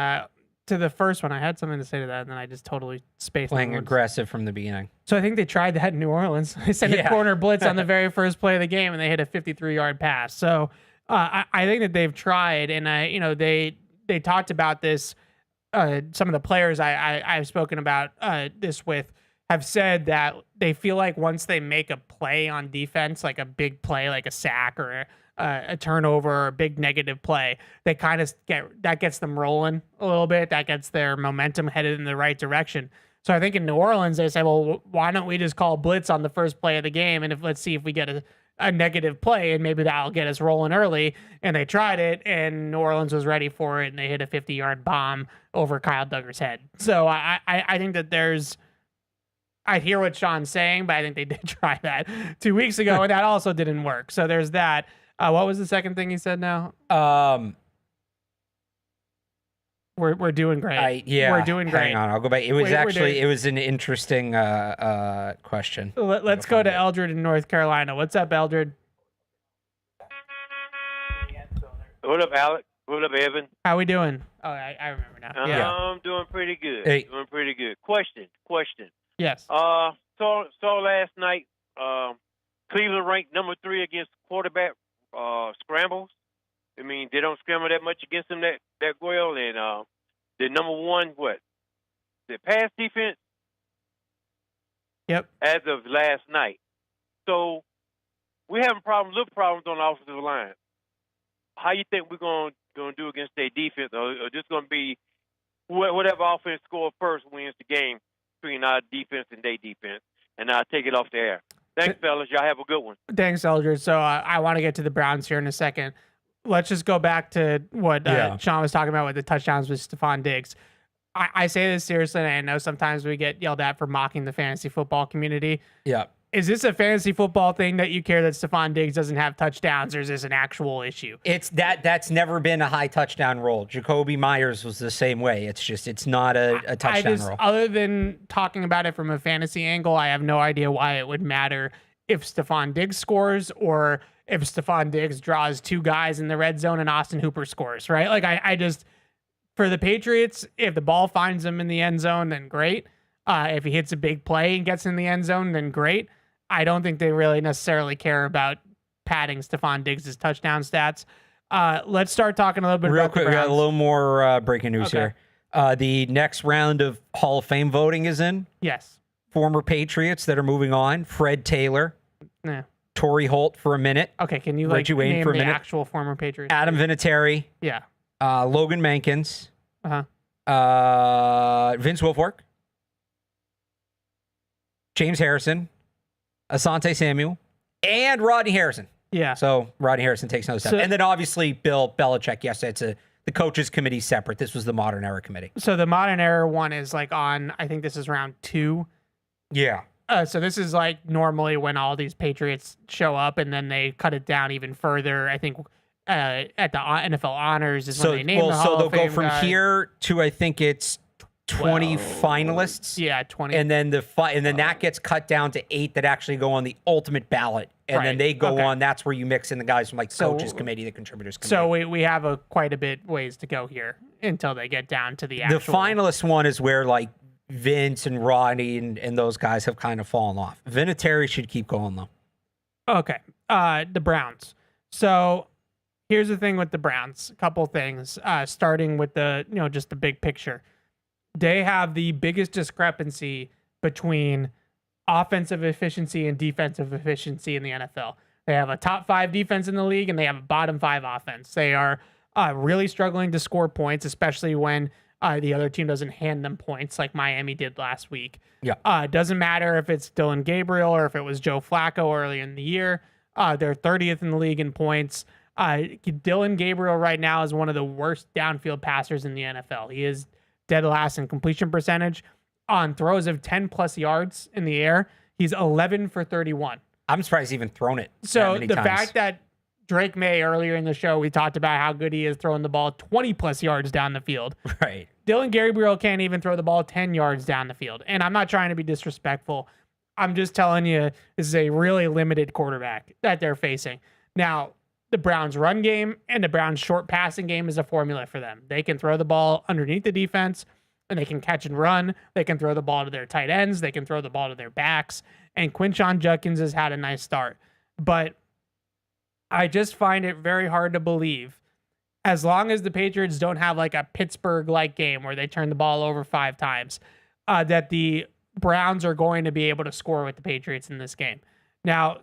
To the first one, I had something to say to that, and then I just totally spaced. Playing aggressive from the beginning. So I think they tried that in New Orleans. They sent a corner blitz on the very first play of the game, and they hit a 53-yard pass. So I think that they've tried, and they talked about this. Some of the players I've spoken about this with have said that they feel like once they make a play on defense, like a big play, like a sack or a turnover or a big negative play, they kind of gets them rolling a little bit. That gets their momentum headed in the right direction. So I think in New Orleans, they say, well, why don't we just call blitz on the first play of the game? And let's see if we get a negative play, and maybe that'll get us rolling early. And they tried it, and New Orleans was ready for it, and they hit a 50-yard bomb over Kyle Duggar's head. So I think that I hear what Sean's saying, but I think they did try that 2 weeks ago, and that also didn't work. So there's that. What was the second thing he said now? We're doing great. We're doing great. Hang on, I'll go back. It was an interesting question. Let's go to Eldred in North Carolina. What's up, Eldred? What up, Alex? What up, Evan? How we doing? Oh, I remember now. I'm doing pretty good. Doing pretty good. Question. Yes. Saw last night. Cleveland ranked number 3 against quarterback scrambles. I mean, they don't scramble that much against them that well. And the number 1, the pass defense. Yep. As of last night, so we're having little problems on the offensive line. How you think we're going to do against their defense, or just going to be whatever offense score first wins the game between our defense and their defense? And I'll take it off the air. Thanks, fellas. Y'all have a good one. Thanks, Eldred. So I want to get to the Browns here in a second. Let's just go back to what Sean was talking about with the touchdowns with Stephon Diggs. I say this seriously, and I know sometimes we get yelled at for mocking the fantasy football community. Yeah. Is this a fantasy football thing that you care that Stephon Diggs doesn't have touchdowns, or is this an actual issue? It's that's never been a high touchdown role. Jacoby Myers was the same way. It's not a touchdown role. Other than talking about it from a fantasy angle, I have no idea why it would matter if Stephon Diggs scores or if Stephon Diggs draws 2 guys in the red zone and Austin Hooper scores, right? Like I just, for the Patriots, if the ball finds him in the end zone, then great. If he hits a big play and gets in the end zone, then great. I don't think they really necessarily care about padding Stephon Diggs' touchdown stats. Let's start talking a little bit real about quick. the Browns. We got a little more breaking news here. The next round of Hall of Fame voting is in. Yes. Former Patriots that are moving on: Fred Taylor, Torrey Holt for a minute. Okay, can you Reggie Wayne name for a the minute. actual former Patriots? Adam Vinatieri. Yeah. Logan Mankins. Vince Wilfork. James Harrison. Asante Samuel. And Rodney Harrison. Yeah. So Rodney Harrison takes another step. And then obviously Bill Belichick. Yes, the coaches committee separate. This was the modern era committee. So the modern era one is like on, I think this is round 2. Yeah. So this is like normally when all these Patriots show up, and then they cut it down even further. I think at the NFL honors is when they name the Hall they'll of Fame go from guys. Here to, I think it's 20 finalists. Yeah, 20. And then that gets cut down to 8 that actually go on the ultimate ballot. And then they go on. That's where you mix in the guys from like the coaches committee, the contributors committee. So we have quite a bit ways to go here until they get down to the actual. The finalist one is where like Vince and Rodney and those guys have kind of fallen off. Vinatieri should keep going though. Okay. The Browns. So here's the thing with the Browns. A couple things. Starting with just the big picture. They have the biggest discrepancy between offensive efficiency and defensive efficiency in the NFL. They have a top 5 defense in the league, and they have a bottom 5 offense. They are really struggling to score points, especially when the other team doesn't hand them points like Miami did last week. Yeah. Doesn't matter if it's Dylan Gabriel or if it was Joe Flacco early in the year. They're 30th in the league in points. Dylan Gabriel right now is one of the worst downfield passers in the NFL. He is dead last in completion percentage. On throws of 10 plus yards in the air, he's 11 for 31. I'm surprised he's even thrown it. So the fact that Drake Maye earlier in the show, we talked about how good he is throwing the ball 20 plus yards down the field. Right. Dylan Gabriel can't even throw the ball 10 yards down the field. And I'm not trying to be disrespectful. I'm just telling you, this is a really limited quarterback that they're facing. Now, the Browns' run game and the Browns' short passing game is a formula for them. They can throw the ball underneath the defense, and they can catch and run. They can throw the ball to their tight ends. They can throw the ball to their backs. And Quinshon Judkins has had a nice start. But I just find it very hard to believe, as long as the Patriots don't have like a Pittsburgh-like game where they turn the ball over 5 times, that the Browns are going to be able to score with the Patriots in this game. Now,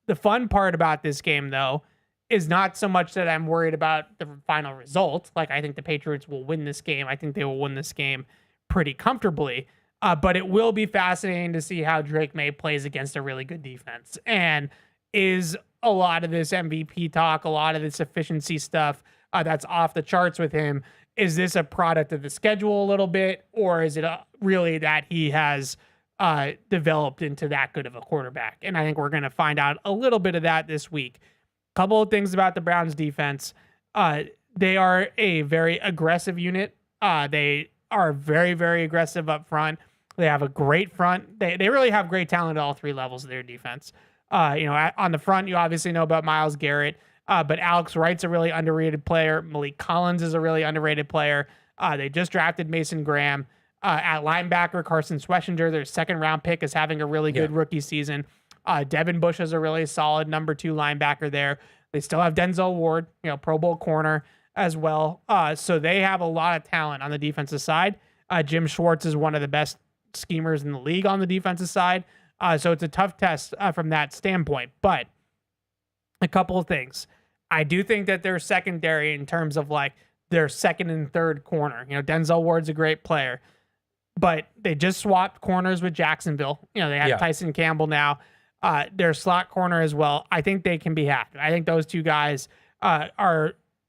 the fun part about this game, though, is not so much that I'm worried about the final result. Like, I think the Patriots will win this game. I think they will win this game pretty comfortably. But it will be fascinating to see how Drake Maye plays against a really good defense. And is a lot of this MVP talk, a lot of this efficiency stuff that's off the charts with him, is this a product of the schedule a little bit? Or is it really that he has developed into that good of a quarterback? And I think we're going to find out a little bit of that this week. Couple of things about the Browns defense. They are a very aggressive unit. They are very, very aggressive up front. They have a great front. They really have great talent at all 3 levels of their defense. On the front, you obviously know about Myles Garrett, but Alex Wright's a really underrated player. Malik Collins is a really underrated player. They just drafted Mason Graham. At linebacker, Carson Schwessinger, their 2nd-round pick, is having a really good rookie season. Devin Bush is a really solid number 2 linebacker there. They still have Denzel Ward, Pro Bowl corner as well. So they have a lot of talent on the defensive side. Jim Schwartz is one of the best schemers in the league on the defensive side. So it's a tough test from that standpoint. But a couple of things. I do think that their secondary, in terms of like their 2nd and 3rd corner, Denzel Ward's a great player, but they just swapped corners with Jacksonville. They have Tyson Campbell now. Their slot corner as well. I think they can be hacked. I think those 2 guys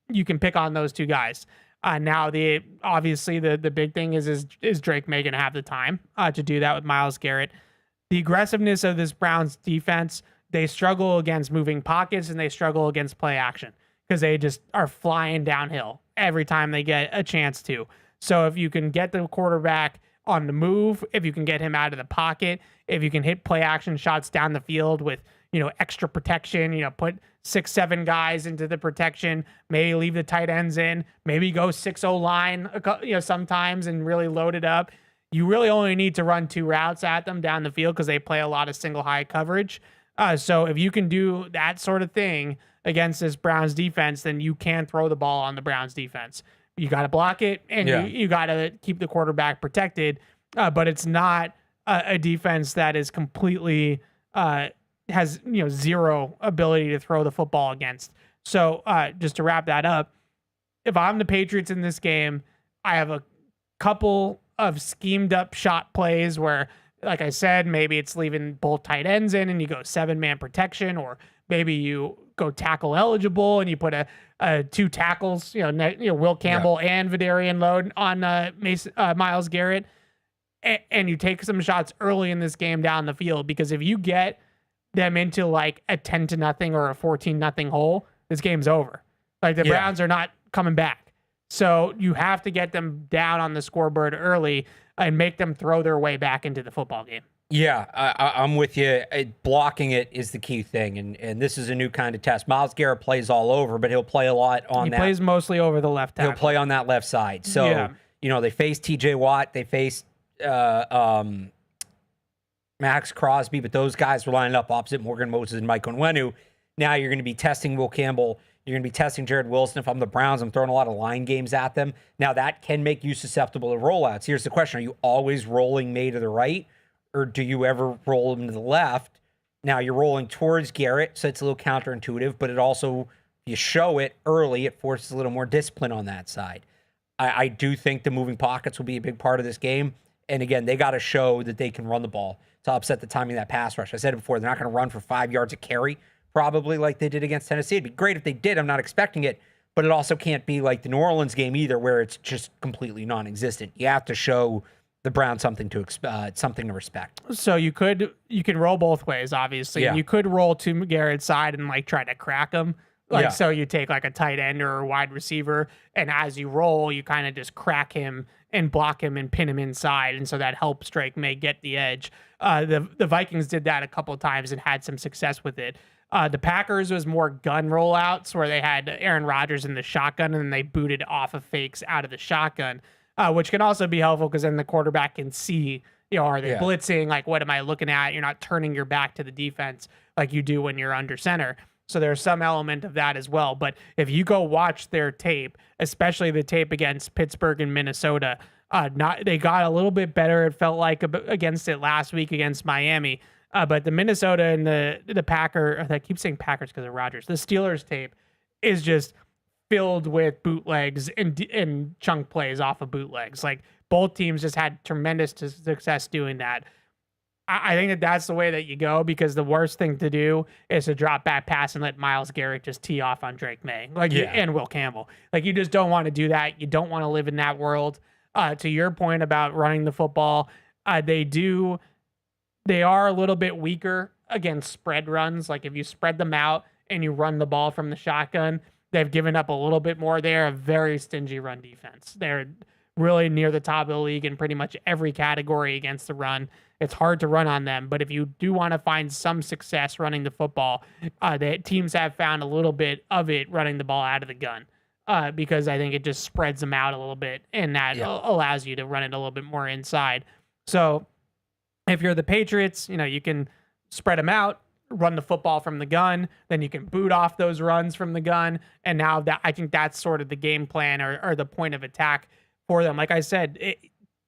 you can pick on those 2 guys. Now obviously the big thing is Drake Maye going to have the time to do that with Myles Garrett. The aggressiveness of this Browns defense, they struggle against moving pockets and they struggle against play action because they just are flying downhill every time they get a chance to. So if you can get the quarterback on the move, if you can get him out of the pocket, if you can hit play action shots down the field with, extra protection, put 6-7 guys into the protection, maybe leave the tight ends in, maybe go 6-0 line, sometimes and really load it up. You really only need to run 2 routes at them down the field because they play a lot of single high coverage. So if you can do that sort of thing against this Browns defense, then you can throw the ball on the Browns defense. You got to block it, and you got to keep the quarterback protected. But it's not a defense that is completely has zero ability to throw the football against. So just to wrap that up, if I'm the Patriots in this game, I have a couple of schemed up shot plays where, like I said, maybe it's leaving both tight ends in and you go 7-man protection, or maybe you go tackle eligible and you put a 2 tackles, Will Campbell and Vidarian Load on Myles Garrett, and you take some shots early in this game down the field, because if you get them into like a 10-0 or a 14-0 hole, this game's over. Like the Browns are not coming back. So you have to get them down on the scoreboard early and make them throw their way back into the football game. Yeah, I'm with you. Blocking it is the key thing, and this is a new kind of test. Myles Garrett plays all over, but he'll play a lot on that. He plays mostly over the left tackle. He'll play on that left side. So, they face T.J. Watt, they face Max Crosby, but those guys were lining up opposite Morgan Moses and Mike Onwenu. Now you're going to be testing Will Campbell. You're going to be testing Jared Wilson. If I'm the Browns, I'm throwing a lot of line games at them. Now that can make you susceptible to rollouts. Here's the question. Are you always rolling Maye to the right, or do you ever roll him to the left? Now you're rolling towards Garrett, so it's a little counterintuitive, but it also, if you show it early, it forces a little more discipline on that side. I do think the moving pockets will be a big part of this game. And again, they got to show that they can run the ball to upset the timing of that pass rush. I said it before, they're not going to run for 5 yards a carry, probably like they did against Tennessee. It'd be great if they did. I'm not expecting it. But it also can't be like the New Orleans game either, where it's just completely non-existent. You have to show the Browns something to respect. So you can roll both ways, obviously. Yeah. You could roll to Garrett's side and like try to crack him. So you take like a tight end or a wide receiver, and as you roll, you kind of just crack him and block him and pin him inside, and so that helps Drake Maye get the edge. The Vikings did that a couple of times and had some success with it. The Packers was more gun rollouts where they had Aaron Rodgers in the shotgun and then they booted off of fakes out of the shotgun, which can also be helpful because then the quarterback can see, are they blitzing? Like, what am I looking at? You're not turning your back to the defense like you do when you're under center. So there's some element of that as well. But if you go watch their tape, especially the tape against Pittsburgh and Minnesota, they got a little bit better, it felt like, against it last week against Miami. But the Minnesota and the Packer, I keep saying Packers because of Rodgers, the Steelers tape is just filled with bootlegs and chunk plays off of bootlegs. Like, both teams just had tremendous success doing that. I think that's the way that you go, because the worst thing to do is to drop back pass and let Myles Garrett just tee off on Drake Maye and Will Campbell. Like, you just don't want to do that. You don't want to live in that world. To your point about running the football, they are a little bit weaker against spread runs. Like, if you spread them out and you run the ball from the shotgun, they've given up a little bit more. They're a very stingy run defense. They're really near the top of the league in pretty much every category against the run. It's hard to run on them, but if you do want to find some success running the football, the teams have found a little bit of it running the ball out of the gun, because I think it just spreads them out a little bit, and that allows you to run it a little bit more inside. So if you're the Patriots, you can spread them out, run the football from the gun, then you can boot off those runs from the gun, and now I think that's sort of the game plan or the point of attack for them. Like I said,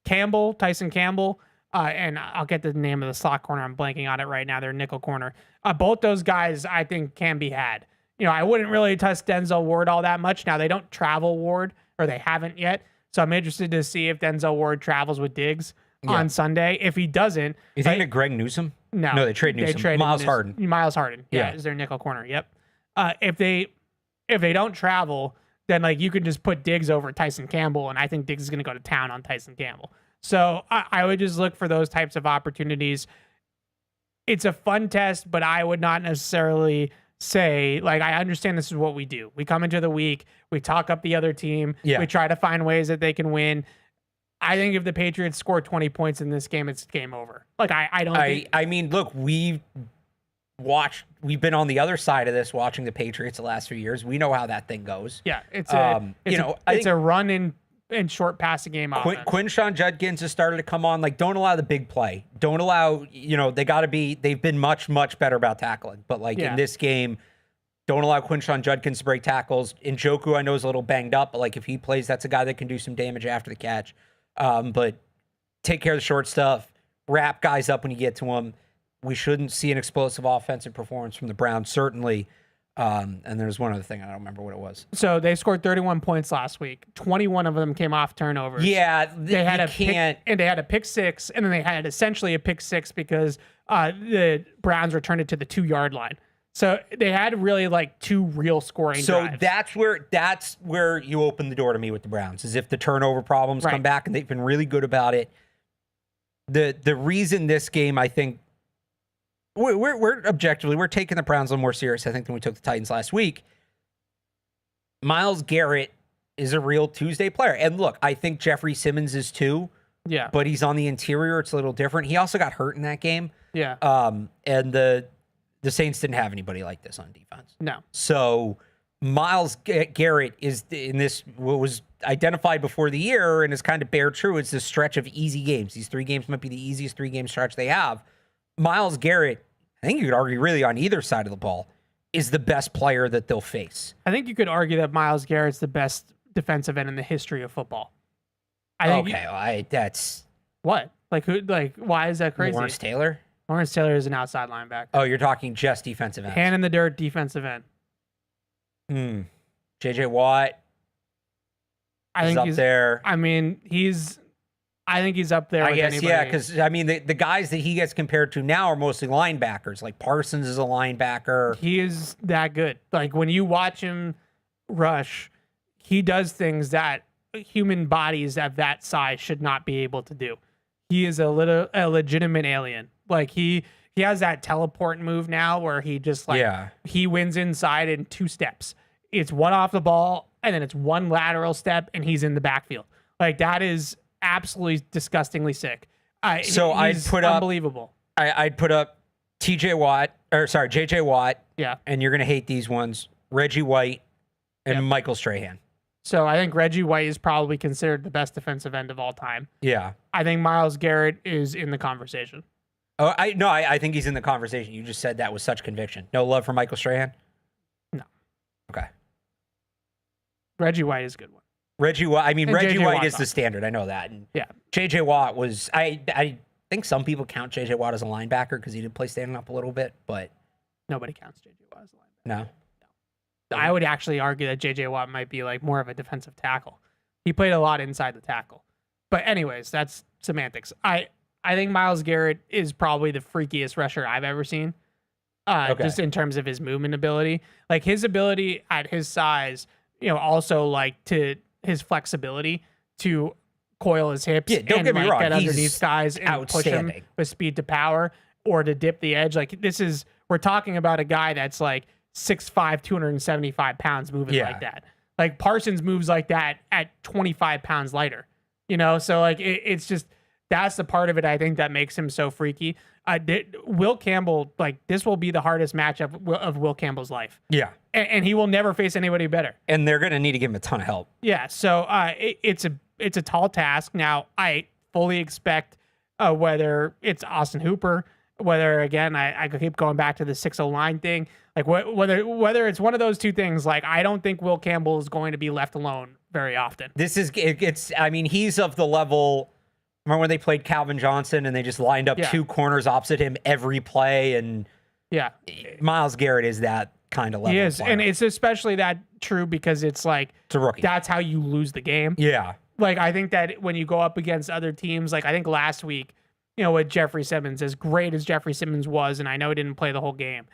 Tyson Campbell, and I'll get the name of the slot corner. I'm blanking on it right now. They're nickel corner. Both those guys, I think, can be had. I wouldn't really touch Denzel Ward all that much. Now, they don't travel Ward, or they haven't yet. So I'm interested to see if Denzel Ward travels with Diggs on Sunday. If he doesn't... You think of Greg Newsome? No, they trade Newsome. Miles Harden. Miles Harden. Yeah, is their nickel corner. Yep. If they don't travel, then you can just put Diggs over Tyson Campbell, and I think Diggs is going to go to town on Tyson Campbell. So I would just look for those types of opportunities. It's a fun test, but I would not necessarily say, I understand this is what we do. We come into the week, we talk up the other team, we try to find ways that they can win. I think if the Patriots score 20 points in this game, it's game over. I mean, look, we've been on the other side of this watching the Patriots the last few years. We know how that thing goes. Yeah, it's a run in short passing game offense. Quinshon Judkins has started to come on. Don't allow the big play. Don't allow, they've been much, much better about tackling. But in this game, don't allow Quinshon Judkins to break tackles. Njoku, I know, is a little banged up, but if he plays, that's a guy that can do some damage after the catch. But take care of the short stuff. Wrap guys up when you get to them. We shouldn't see an explosive offensive performance from the Browns, certainly. And there's one other thing. I don't remember what it was. So they scored 31 points last week. 21 of them came off turnovers. Yeah, they had a pick six, and then they had essentially a pick six because the Browns returned it to the 2-yard line. So they had really two real scoring drives. So that's where you open the door to me with the Browns, is if the turnover problems come back, and they've been really good about it. The reason this game, I think, we're objectively, we're taking the Browns a little more serious, I think, than we took the Titans last week. Myles Garrett is a real Tuesday player. And look, I think Jeffrey Simmons is too. Yeah. But he's on the interior. It's a little different. He also got hurt in that game. Yeah. And the Saints didn't have anybody like this on defense. No. So Myles Garrett is in this, what was identified before the year and is kind of bear true. It's this stretch of easy games. These 3 games might be the easiest 3-game stretch they have. Myles Garrett, I think you could argue really on either side of the ball, is the best player that they'll face. I think you could argue that Myles Garrett's the best defensive end in the history of football. That's what? Why is that crazy? Lawrence Taylor? Lawrence Taylor is an outside linebacker. Oh, you're talking just defensive end. Hand in the dirt, defensive end. JJ Watt. I think up there. I mean, I think he's up there. I with guess, anybody. yeah, because I mean, the guys that he gets compared to now are mostly linebackers. Like Parsons is a linebacker. He is that good. Like when you watch him rush, he does things that human bodies of that size should not be able to do. He is a legitimate alien. Like he has that teleport move now where he just he wins inside in 2 steps. It's one off the ball and then it's one lateral step and he's in the backfield. Like that is absolutely disgustingly sick. So I'd put up unbelievable. I'd put up JJ Watt. Yeah. And you're gonna hate these ones. Reggie White and Michael Strahan. So I think Reggie White is probably considered the best defensive end of all time. Yeah. I think Myles Garrett is in the conversation. Oh, I think he's in the conversation. You just said that with such conviction. No love for Michael Strahan? No. Okay. Reggie White is a good one. Reggie White JJ is Watt's the standard. I know that. And yeah. JJ Watt was I think some people count JJ Watt as a linebacker because he did play standing up a little bit, but nobody counts JJ Watt as a linebacker. No. I would actually argue that JJ Watt might be like more of a defensive tackle. He played a lot inside the tackle. But anyways, that's semantics. I think Myles Garrett is probably the freakiest rusher I've ever seen. Just in terms of his movement ability. Like his ability at his size, also like to his flexibility to coil his hips don't get me wrong. Get underneath guys and push him with speed to power or to dip the edge. Like we're talking about a guy that's like 6'5", 275 pounds moving like that. Like Parsons moves like that at 25 pounds lighter, So like it's just, that's the part of it I think that makes him so freaky. Will Campbell, like this will be the hardest matchup of Will Campbell's life. Yeah. And he will never face anybody better. And they're going to need to give him a ton of help. Yeah. So it's a tall task. Now I fully expect whether it's Austin Hooper, whether again, I could keep going back to the 6 line thing, like whether it's one of those two things, like I don't think Will Campbell is going to be left alone very often. He's of the level. Remember when they played Calvin Johnson and they just lined up 2 corners opposite him every play? And Myles Garrett is that kind of level. He is, and it's especially that true because it's like it's a rookie. That's how you lose the game. Yeah. Like I think that when you go up against other teams, like I think last week, with Jeffrey Simmons, as great as Jeffrey Simmons was, and I know he didn't play the whole game,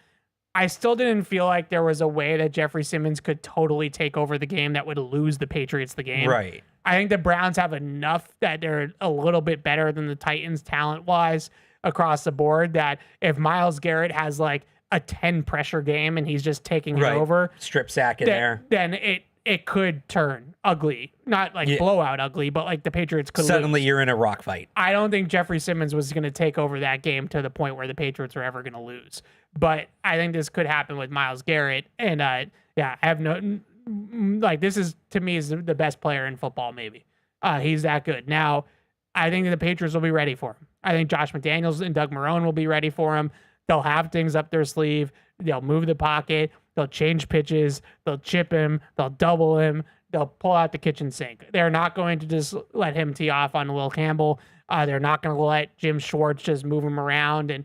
I still didn't feel like there was a way that Jeffrey Simmons could totally take over the game that would lose the Patriots the game. Right. I think the Browns have enough that they're a little bit better than the Titans talent-wise across the board, that if Myles Garrett has like a 10 pressure game and he's just taking it over. Strip sack in there. Then it could turn ugly. Not like blowout ugly, but like the Patriots could suddenly lose. You're in a rock fight. I don't think Jeffrey Simmons was going to take over that game to the point where the Patriots are ever going to lose. But I think this could happen with Myles Garrett. And I have this is, to me, is the best player in football, maybe. He's that good. Now, I think the Patriots will be ready for him. I think Josh McDaniels and Doug Marrone will be ready for him. They'll have things up their sleeve. They'll move the pocket. They'll change pitches. They'll chip him. They'll double him. They'll pull out the kitchen sink. They're not going to just let him tee off on Will Campbell. They're not going to let Jim Schwartz just move him around and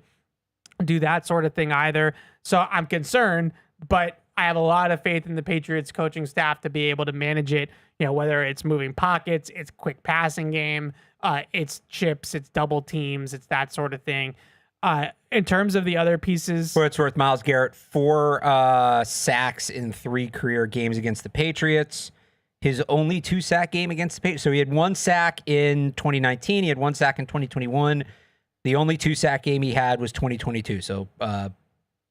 do that sort of thing either. So I'm concerned, but I have a lot of faith in the Patriots coaching staff to be able to manage it, whether it's moving pockets, it's quick passing game, it's chips, it's double teams, it's that sort of thing. In terms of the other pieces, for it's worth, Myles Garrett, 4 sacks in 3 career games against the Patriots. His only 2-sack game against the Patriots. So he had 1 sack in 2019. He had 1 sack in 2021. The only 2-sack game he had was 2022. So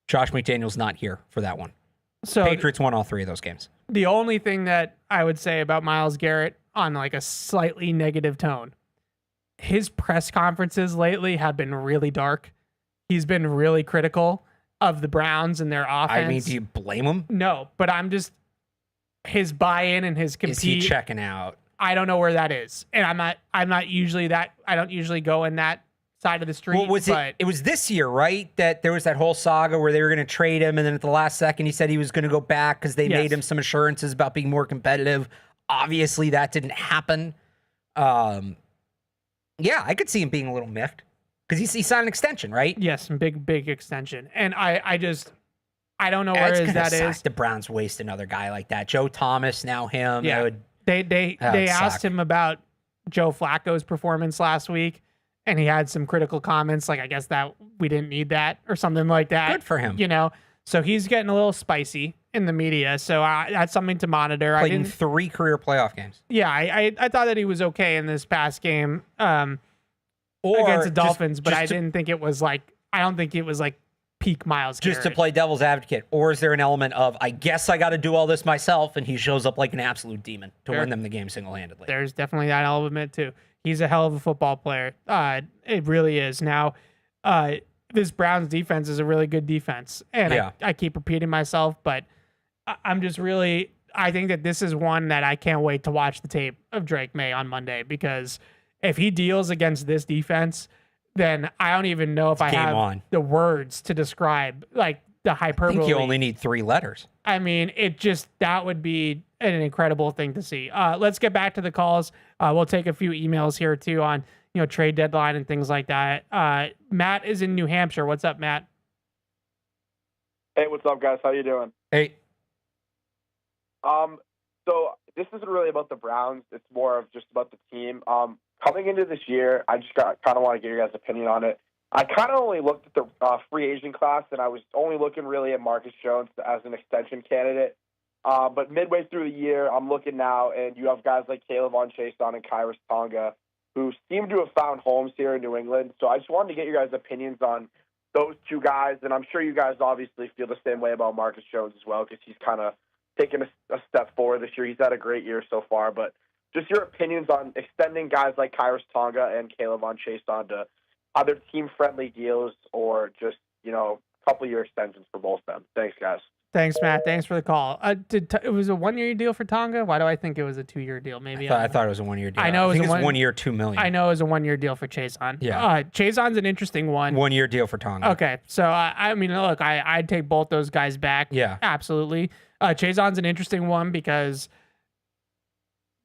Josh McDaniels not here for that one. So Patriots won all 3 of those games. The only thing that I would say about Myles Garrett on like a slightly negative tone, his press conferences lately have been really dark. He's been really critical of the Browns and their offense. I mean, do you blame him? No, but his buy-in and his compete. Is he checking out? I don't know where that is. And I'm not usually that, I don't usually go in that side of the street. Well, it was this year, right? That there was that whole saga where they were going to trade him, and then at the last second he said he was going to go back because they made him some assurances about being more competitive. Obviously that didn't happen. I could see him being a little miffed because he signed an extension, right? Yes, big extension. And I don't know where that is. The Browns waste another guy like that. Joe Thomas, now him. Yeah. They asked him about Joe Flacco's performance last week, and he had some critical comments, like I guess that we didn't need that or something like that. Good for him. You know, so he's getting a little spicy in the media. So that's something to monitor. Played in 3 career playoff games. Yeah, I thought that he was okay in this past game against the Dolphins, but I didn't think it was like, I don't think it was like peak Myles Garrett. Just to play devil's advocate, or is there an element of, I guess I got to do all this myself, and he shows up like an absolute demon to win them the game single-handedly? There's definitely that element too. He's a hell of a football player. It really is. Now, this Browns defense is a really good defense, and I keep repeating myself, but I'm just really, I think that this is one that I can't wait to watch the tape of Drake Maye on Monday, because if he deals against this defense, then I don't even know if I have the words to describe like the hyperbole. I think you only need 3 letters. I mean, that would be an incredible thing to see. Let's get back to the calls. We'll take a few emails here too on, trade deadline and things like that. Matt is in New Hampshire. What's up, Matt? Hey, what's up, guys? How you doing? Hey. So this isn't really about the Browns. It's more of just about the team. Coming into this year, I just kind of want to get your guys' opinion on it. I kind of only looked at the free agent class, and I was only looking really at Marcus Jones as an extension candidate. But midway through the year, I'm looking now, and you have guys like Caleb Chason and Kyrus Tonga, who seem to have found homes here in New England. So I just wanted to get your guys' opinions on those 2 guys, and I'm sure you guys obviously feel the same way about Marcus Jones as well, because he's kind of taken a step forward this year. He's had a great year so far, but just your opinions on extending guys like Kyrus Tonga and Caleb Chason to other team-friendly deals, or just, a couple-year extensions for both of them. Thanks, guys. Thanks, Matt. Thanks for the call. It was a 1-year deal for Tonga? Why do I think it was a 2-year deal? Maybe I thought it was a 1-year deal. I know it was 1 year, $2 million. I know it was a 1-year deal for Chason. Yeah. Chason's an interesting one. 1-year deal for Tonga. Okay. So, I mean, look, I'd take both those guys back. Yeah. Absolutely. Chason's an interesting one because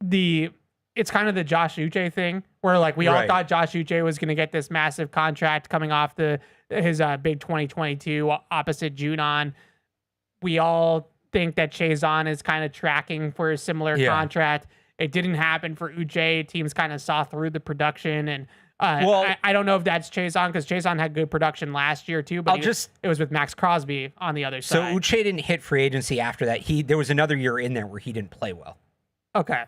it's kind of the Josh Uche thing, where like we all thought Josh Uche was going to get this massive contract coming off his big 2022 opposite Judon. We all think that Chason is kind of tracking for a similar contract. It didn't happen for Uche. Teams kind of saw through the production, and I don't know if that's Chason, because Chason had good production last year too, but it was with Max Crosby on the other side. So Uche didn't hit free agency after that. There was another year in there where he didn't play well. Okay.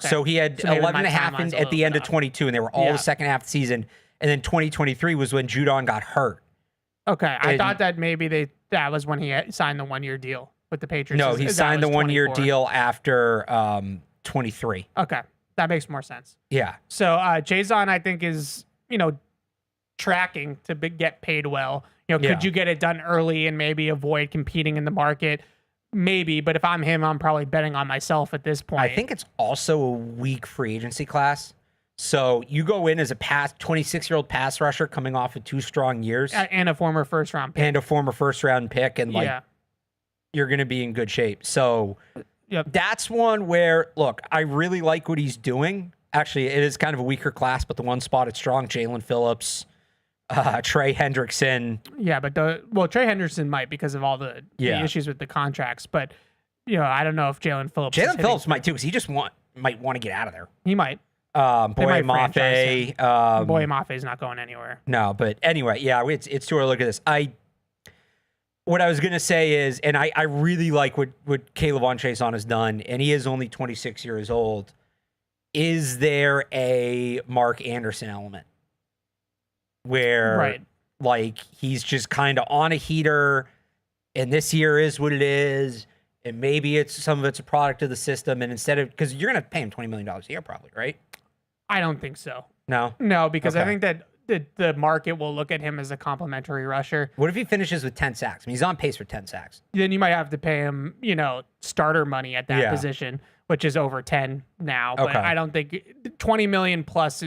So he had 11.5 at the end of 22, and they were all the second half of the season. And then 2023 was when Judon got hurt. Okay. I thought that maybe that was when he signed the 1-year deal with the Patriots. No, he signed the 1-year deal after 23. Okay. That makes more sense. Yeah. So Chason, I think, is, tracking to get paid well. Could you get it done early and maybe avoid competing in the market? Maybe, but if I'm him, I'm probably betting on myself at this point. I think it's also a weak free agency class. So you go in as a 26-year-old pass rusher coming off of 2 strong years. And a former first-round pick. And you're going to be in good shape. So that's one where, look, I really like what he's doing. Actually, it is kind of a weaker class, but the one spot it's strong, Jalen Phillips, Trey Hendrickson. Yeah, but Trey Hendrickson might, because of all the issues with the contracts. But I don't know if Jalen Phillips might too, because he just might want to get out of there. He might. Boy Mafe. Boy Mafe's not going anywhere. No, but anyway, it's too early to look at this. What I was gonna say is, and I really like what Caleb Chason has done, and he is only 26 years old. Is there a Mark Anderson element where like he's just kind of on a heater, and this year is what it is, and maybe some of it's a product of the system, and instead of, because you're gonna pay him $20 million a year probably, right? I don't think so. No, because I think that the market will look at him as a complimentary rusher. What if he finishes with 10 sacks? I mean, he's on pace for 10 sacks. Then you might have to pay him, starter money at that position, which is over 10 now. But I don't think 20 million plus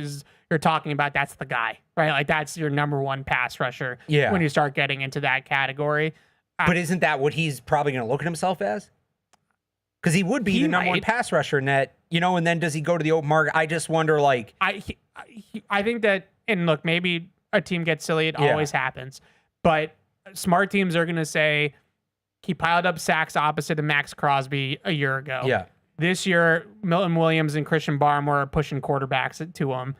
you're talking about, that's the guy, right? Like that's your number one pass rusher when you start getting into that category. But isn't that what he's probably going to look at himself as? Because he would be the number one pass rusher in that, and then does he go to the open market? I just wonder, like... I think that, and look, maybe a team gets silly. It always happens. But smart teams are going to say, he piled up sacks opposite of Max Crosby a year ago. Yeah. This year, Milton Williams and Christian Barmore are pushing quarterbacks to him.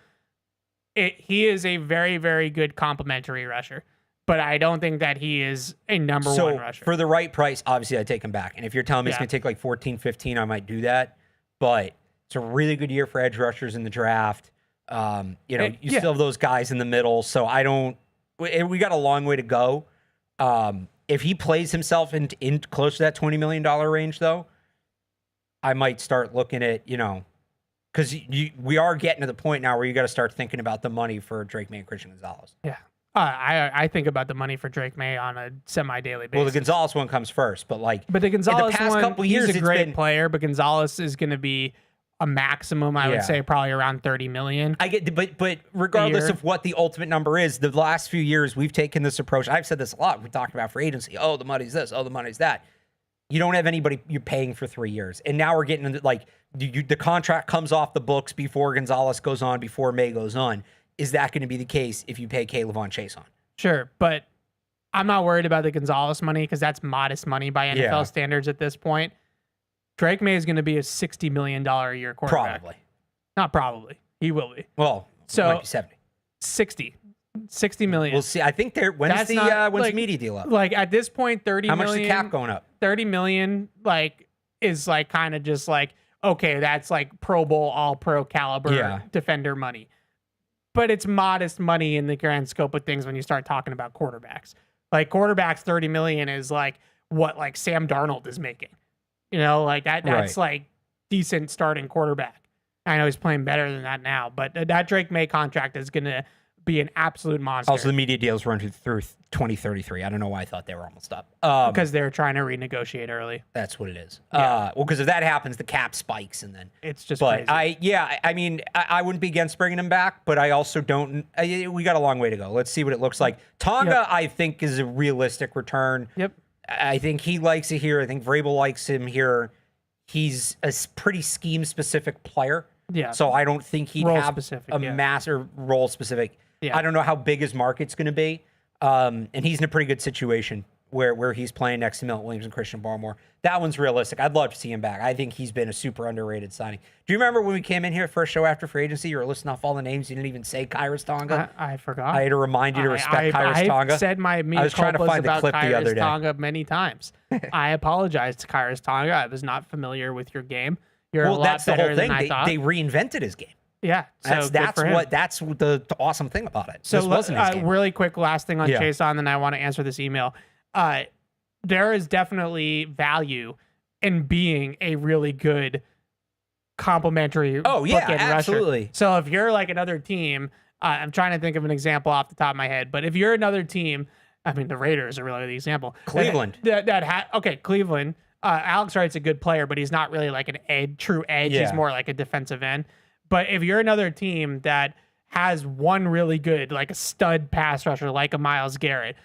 He is a very, very good complementary rusher, but I don't think that he is a number one rusher. For the right price, obviously I take him back. And if you're telling me it's going to take like 14, 15, I might do that. But it's a really good year for edge rushers in the draft. You still have those guys in the middle. So we got a long way to go. If he plays himself in close to that $20 million range, though, I might start looking at, because we are getting to the point now where you got to start thinking about the money for Drake Maye and Christian Gonzalez. Yeah. I think about the money for Drake Maye on a semi-daily basis. Well, the Gonzalez one comes first, but the Gonzalez in the past one, couple years, he's a great player, but Gonzalez is going to be a maximum, I would say, probably around 30 million. I get, but regardless of what the ultimate number is, the last few years we've taken this approach. I've said this a lot. We talked about free agency. Oh, the money's this. Oh, the money's that. You don't have anybody you're paying for 3 years, and now we're getting into the contract comes off the books before Gonzalez goes on, before May goes on. Is that going to be the case if you pay K'Lavon Chaisson? Sure, but I'm not worried about the Gonzalez money because that's modest money by NFL standards at this point. Drake Maye is going to be a $60 million a year quarterback. Probably. Not probably. He will be. Well, so it might be 70. 60 million. We'll see. I think when's the media deal up? Like at this point, 30 How million. much is the cap going up? 30 million is kind of just okay, that's Pro Bowl, all pro caliber defender money. But it's modest money in the grand scope of things when you start talking about quarterbacks. Quarterbacks, 30 million is what Sam Darnold is making. That's decent starting quarterback. I know he's playing better than that now, but that Drake Maye contract is going to be an absolute monster. Also, the media deals run through 2033. I don't know why I thought they were almost up. Because they're trying to renegotiate early. That's what it is. Yeah. Well, because if that happens, the cap spikes, and then it's just crazy. I wouldn't be against bringing him back, but I also don't. We got a long way to go. Let's see what it looks like. Tonga, I think, is a realistic return. Yep. I think he likes it here. I think Vrabel likes him here. He's a pretty scheme-specific player. Yeah. So I don't think he'd have specific, a master role-specific. Yeah. I don't know how big his market's going to be. And he's in a pretty good situation where he's playing next to Milton Williams and Christian Barmore. That one's realistic. I'd love to see him back. I think he's been a super underrated signing. Do you remember when we came in here first show after free agency? You were listing off all the names. You didn't even say Kairos Tonga. I forgot. I had to remind you to respect Kairos Tonga. I've said my I was trying to find the clip the other day. Tonga many times. I apologize to Kairos Tonga. I was not familiar with your game. You're a lot better than I thought. They reinvented his game. Yeah, so that's the awesome thing about it. So this wasn't his game. Really quick, last thing on Chaisson, then I want to answer this email. There is definitely value in being a really good complementary. Oh yeah, absolutely. Rusher. So if you're another team, I'm trying to think of an example off the top of my head, but if you're another team, I mean the Raiders are really the example. Cleveland. Cleveland. Alex Wright's a good player, but he's not really an true edge. He's more like a defensive end. But if you're another team that has one really good, a stud pass rusher, like a Myles Garrett,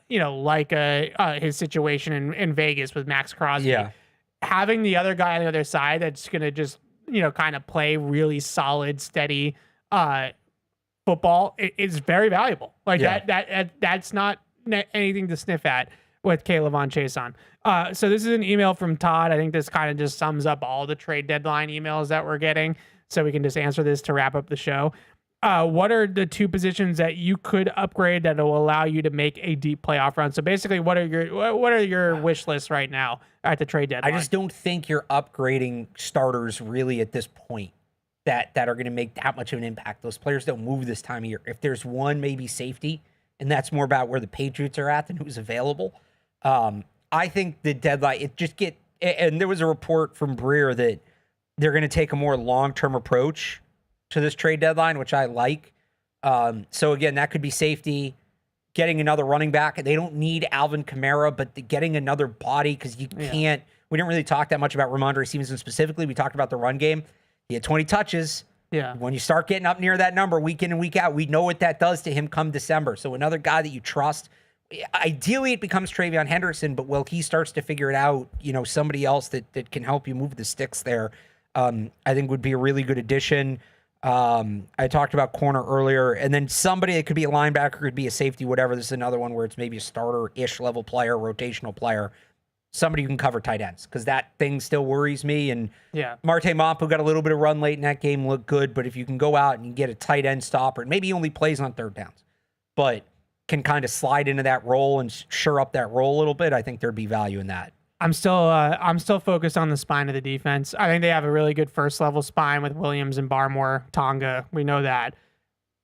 his situation in Vegas with Max Crosby, having the other guy on the other side that's going to just, kind of play really solid, steady football is very valuable. That's not anything to sniff at with K'Lavon Chaisson. So this is an email from Todd. I think this kind of just sums up all the trade deadline emails that we're getting. So we can just answer this to wrap up the show. What are the two positions that you could upgrade that will allow you to make a deep playoff run? So basically, what are your wish lists right now at the trade deadline? I just don't think you're upgrading starters really at this point that are going to make that much of an impact. Those players don't move this time of year. If there's one, maybe safety, and that's more about where the Patriots are at than who's available. I think the deadline, and there was a report from Breer that they're going to take a more long-term approach to this trade deadline, which I like. So again, that could be safety, getting another running back. They don't need Alvin Kamara, but getting another body because you can't. We didn't really talk that much about Ramondre Stevenson specifically. We talked about the run game. He had 20 touches. Yeah. When you start getting up near that number week in and week out, we know what that does to him come December. So another guy that you trust. Ideally, it becomes Travion Henderson, but he starts to figure it out, somebody else that can help you move the sticks there. I think would be a really good addition. I talked about corner earlier, and then somebody that could be a linebacker, could be a safety, whatever. This is another one where it's maybe a starter-ish level player, rotational player. somebody who can cover tight ends, because that thing still worries me. And yeah, Marte Mampu got a little bit of run late in that game, looked good. But if you can go out and you get a tight end stopper, and maybe he only plays on third downs, but can kind of slide into that role and shore up that role a little bit, I think there'd be value in that. I'm still focused on the spine of the defense. I think they have a really good first level spine with Williams and Barmore, Tonga. We know that.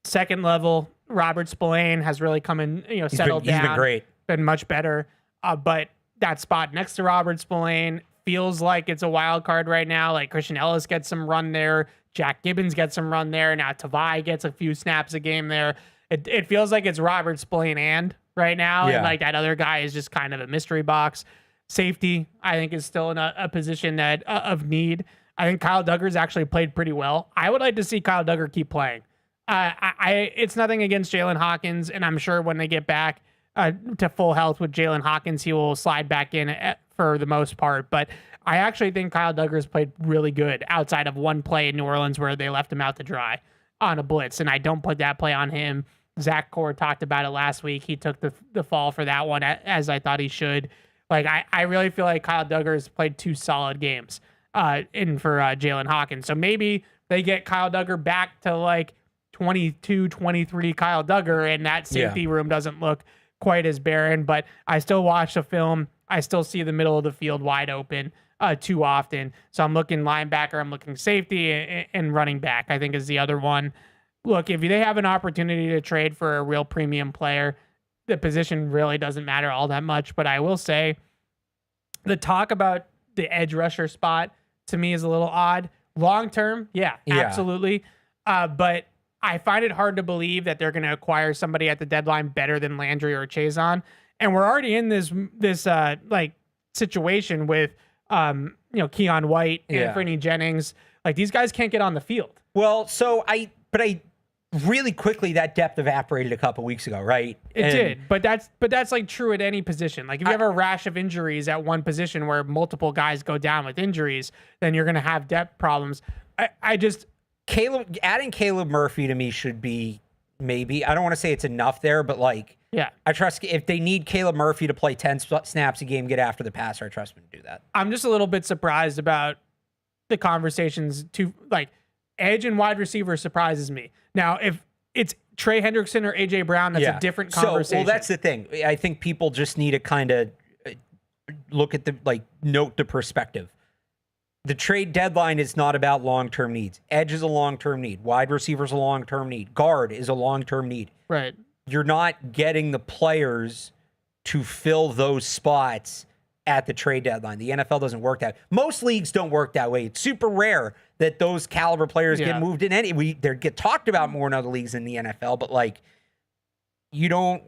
Second level, Robert Spillane has really come in, settled down. He's been great. Been much better. But that spot next to Robert Spillane feels like it's a wild card right now. Like Christian Ellis gets some run there. Jack Gibbons gets some run there. Now Tavai gets a few snaps a game there. It feels like it's Robert Spillane right now. Yeah. And like that other guy is just kind of a mystery box. Safety, I think, is still in a position that of need. I think Kyle Duggar's actually played pretty well. I would like to see Kyle Duggar keep playing. It's nothing against Jalen Hawkins, and I'm sure when they get back to full health with Jalen Hawkins, he will slide back in for the most part. But I actually think Kyle Duggar's played really good outside of one play in New Orleans where they left him out to dry on a blitz, and I don't put that play on him. Zach Core talked about it last week. He took the fall for that one, as I thought he should. Like, I really feel like Kyle Duggar has played 2 solid games in for Jalen Hawkins. So maybe they get Kyle Duggar back to like 22, 23 Kyle Duggar, and that safety room doesn't look quite as barren. But I still watch the film. I still see the middle of the field wide open too often. So I'm looking linebacker, I'm looking safety, and running back, I think, is the other one. Look, if they have an opportunity to trade for a real premium player, the position really doesn't matter all that much. But I will say the talk about the edge rusher spot to me is a little odd. Long term, yeah. Absolutely. But I find it hard to believe that they're going to acquire somebody at the deadline better than Landry or Chazon. And we're already in this like situation with Keon White and Freddie Jennings. Like, these guys can't get on the field. Well, so I really quickly, that depth evaporated a couple weeks ago, right? It did, but that's like true at any position. Like, if you have a rash of injuries at one position where multiple guys go down with injuries, then you're going to have depth problems. Adding Caleb Murphy to me should be maybe, I don't want to say it's enough there, but like, I trust if they need Caleb Murphy to play 10 snaps a game, get after the passer, I trust him to do that. I'm just a little bit surprised about the conversations to like edge and wide receiver surprises me. Now, if it's Trey Hendrickson or AJ Brown, that's a different conversation. Well, that's the thing. I think people just need to kind of look at note the perspective. The trade deadline is not about long-term needs. Edge is a long-term need. Wide receiver is a long-term need. Guard is a long-term need. Right. You're not getting the players to fill those spots at the trade deadline. The NFL doesn't work that way. Most leagues don't work that way. It's super rare that those caliber players get moved in. They get talked about more in other leagues than the NFL, but like, you don't,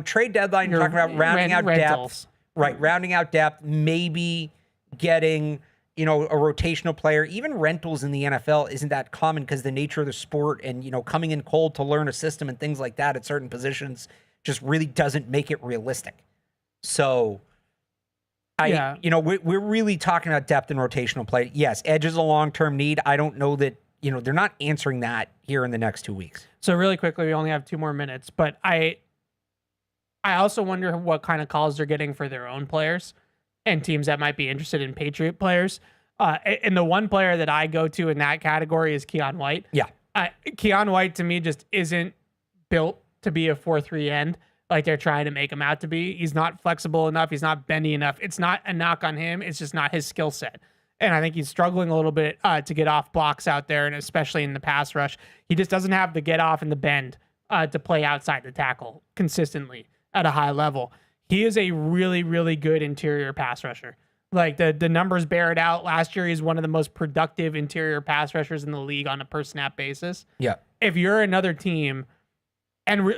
trade deadline, you're talking about rounding out depth. Right, rounding out depth, maybe getting, a rotational player. Even rentals in the NFL isn't that common because the nature of the sport and, coming in cold to learn a system and things like that at certain positions just really doesn't make it realistic. So we're really talking about depth and rotational play. Yes, edge is a long-term need. I don't know that, they're not answering that here in the next 2 weeks. So really quickly, we only have 2 more minutes, but I also wonder what kind of calls they're getting for their own players and teams that might be interested in Patriot players. And the one player that I go to in that category is Keon White. Yeah. Keon White to me just isn't built to be a 4-3 end like they're trying to make him out to be. He's not flexible enough. He's not bendy enough. It's not a knock on him. It's just not his skill set. And I think he's struggling a little bit to get off blocks out there, and especially in the pass rush. He just doesn't have the get off and the bend to play outside the tackle consistently at a high level. He is a really, really good interior pass rusher. Like the numbers bear it out. Last year, he's one of the most productive interior pass rushers in the league on a per snap basis. Yeah. If you're another team,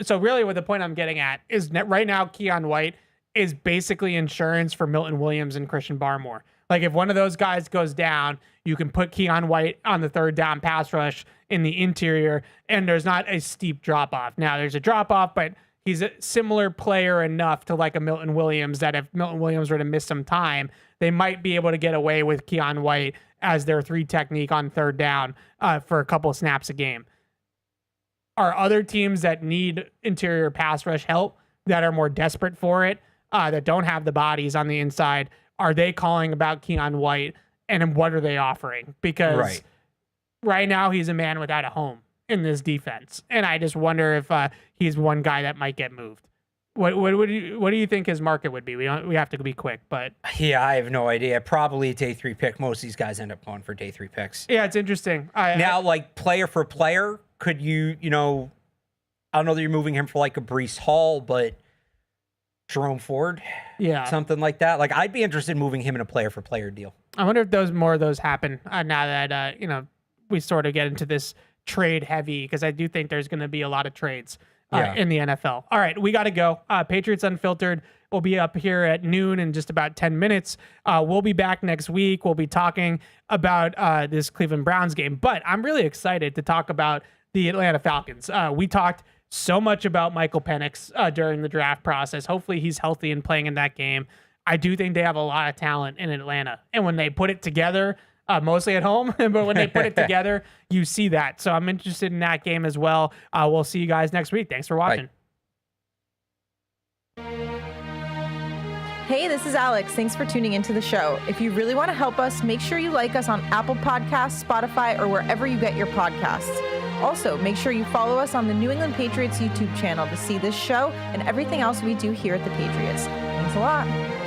so really what the point I'm getting at is right now, Keon White is basically insurance for Milton Williams and Christian Barmore. Like, if one of those guys goes down, you can put Keon White on the third down pass rush in the interior, and there's not a steep drop off. Now, there's a drop off, but he's a similar player enough to like a Milton Williams that if Milton Williams were to miss some time, they might be able to get away with Keon White as their 3 technique on third down for a couple of snaps a game. Are other teams that need interior pass rush help that are more desperate for it that don't have the bodies on the inside, are they calling about Keon White, and what are they offering? Because right now he's a man without a home in this defense, and I just wonder if he's one guy that might get moved. What do you think his market would be? We have to be quick, but yeah, I have no idea. Probably a day 3 pick. Most of these guys end up going for day 3 picks. Yeah, it's interesting. Like player for player, could you know? I don't know that you're moving him for like a Breece Hall, but Jerome Ford, something like that. Like I'd be interested in moving him in a player for player deal. I wonder if more of those happen now that we sort of get into this trade heavy, because I do think there's going to be a lot of trades in the NFL. All right, we got to go. Patriots Unfiltered will be up here at noon in just about 10 minutes. We'll be back next week. We'll be talking about this Cleveland Browns game, but I'm really excited to talk about the Atlanta Falcons. We talked so much about Michael Penix during the draft process. Hopefully he's healthy and playing in that game. I do think they have a lot of talent in Atlanta. And when they put it together, mostly at home, but when they put it together, you see that. So I'm interested in that game as well. We'll see you guys next week. Thanks for watching. Bye. Hey, this is Alex. Thanks for tuning into the show. If you really want to help us, make sure you like us on Apple Podcasts, Spotify, or wherever you get your podcasts. Also, make sure you follow us on the New England Patriots YouTube channel to see this show and everything else we do here at the Patriots. Thanks a lot.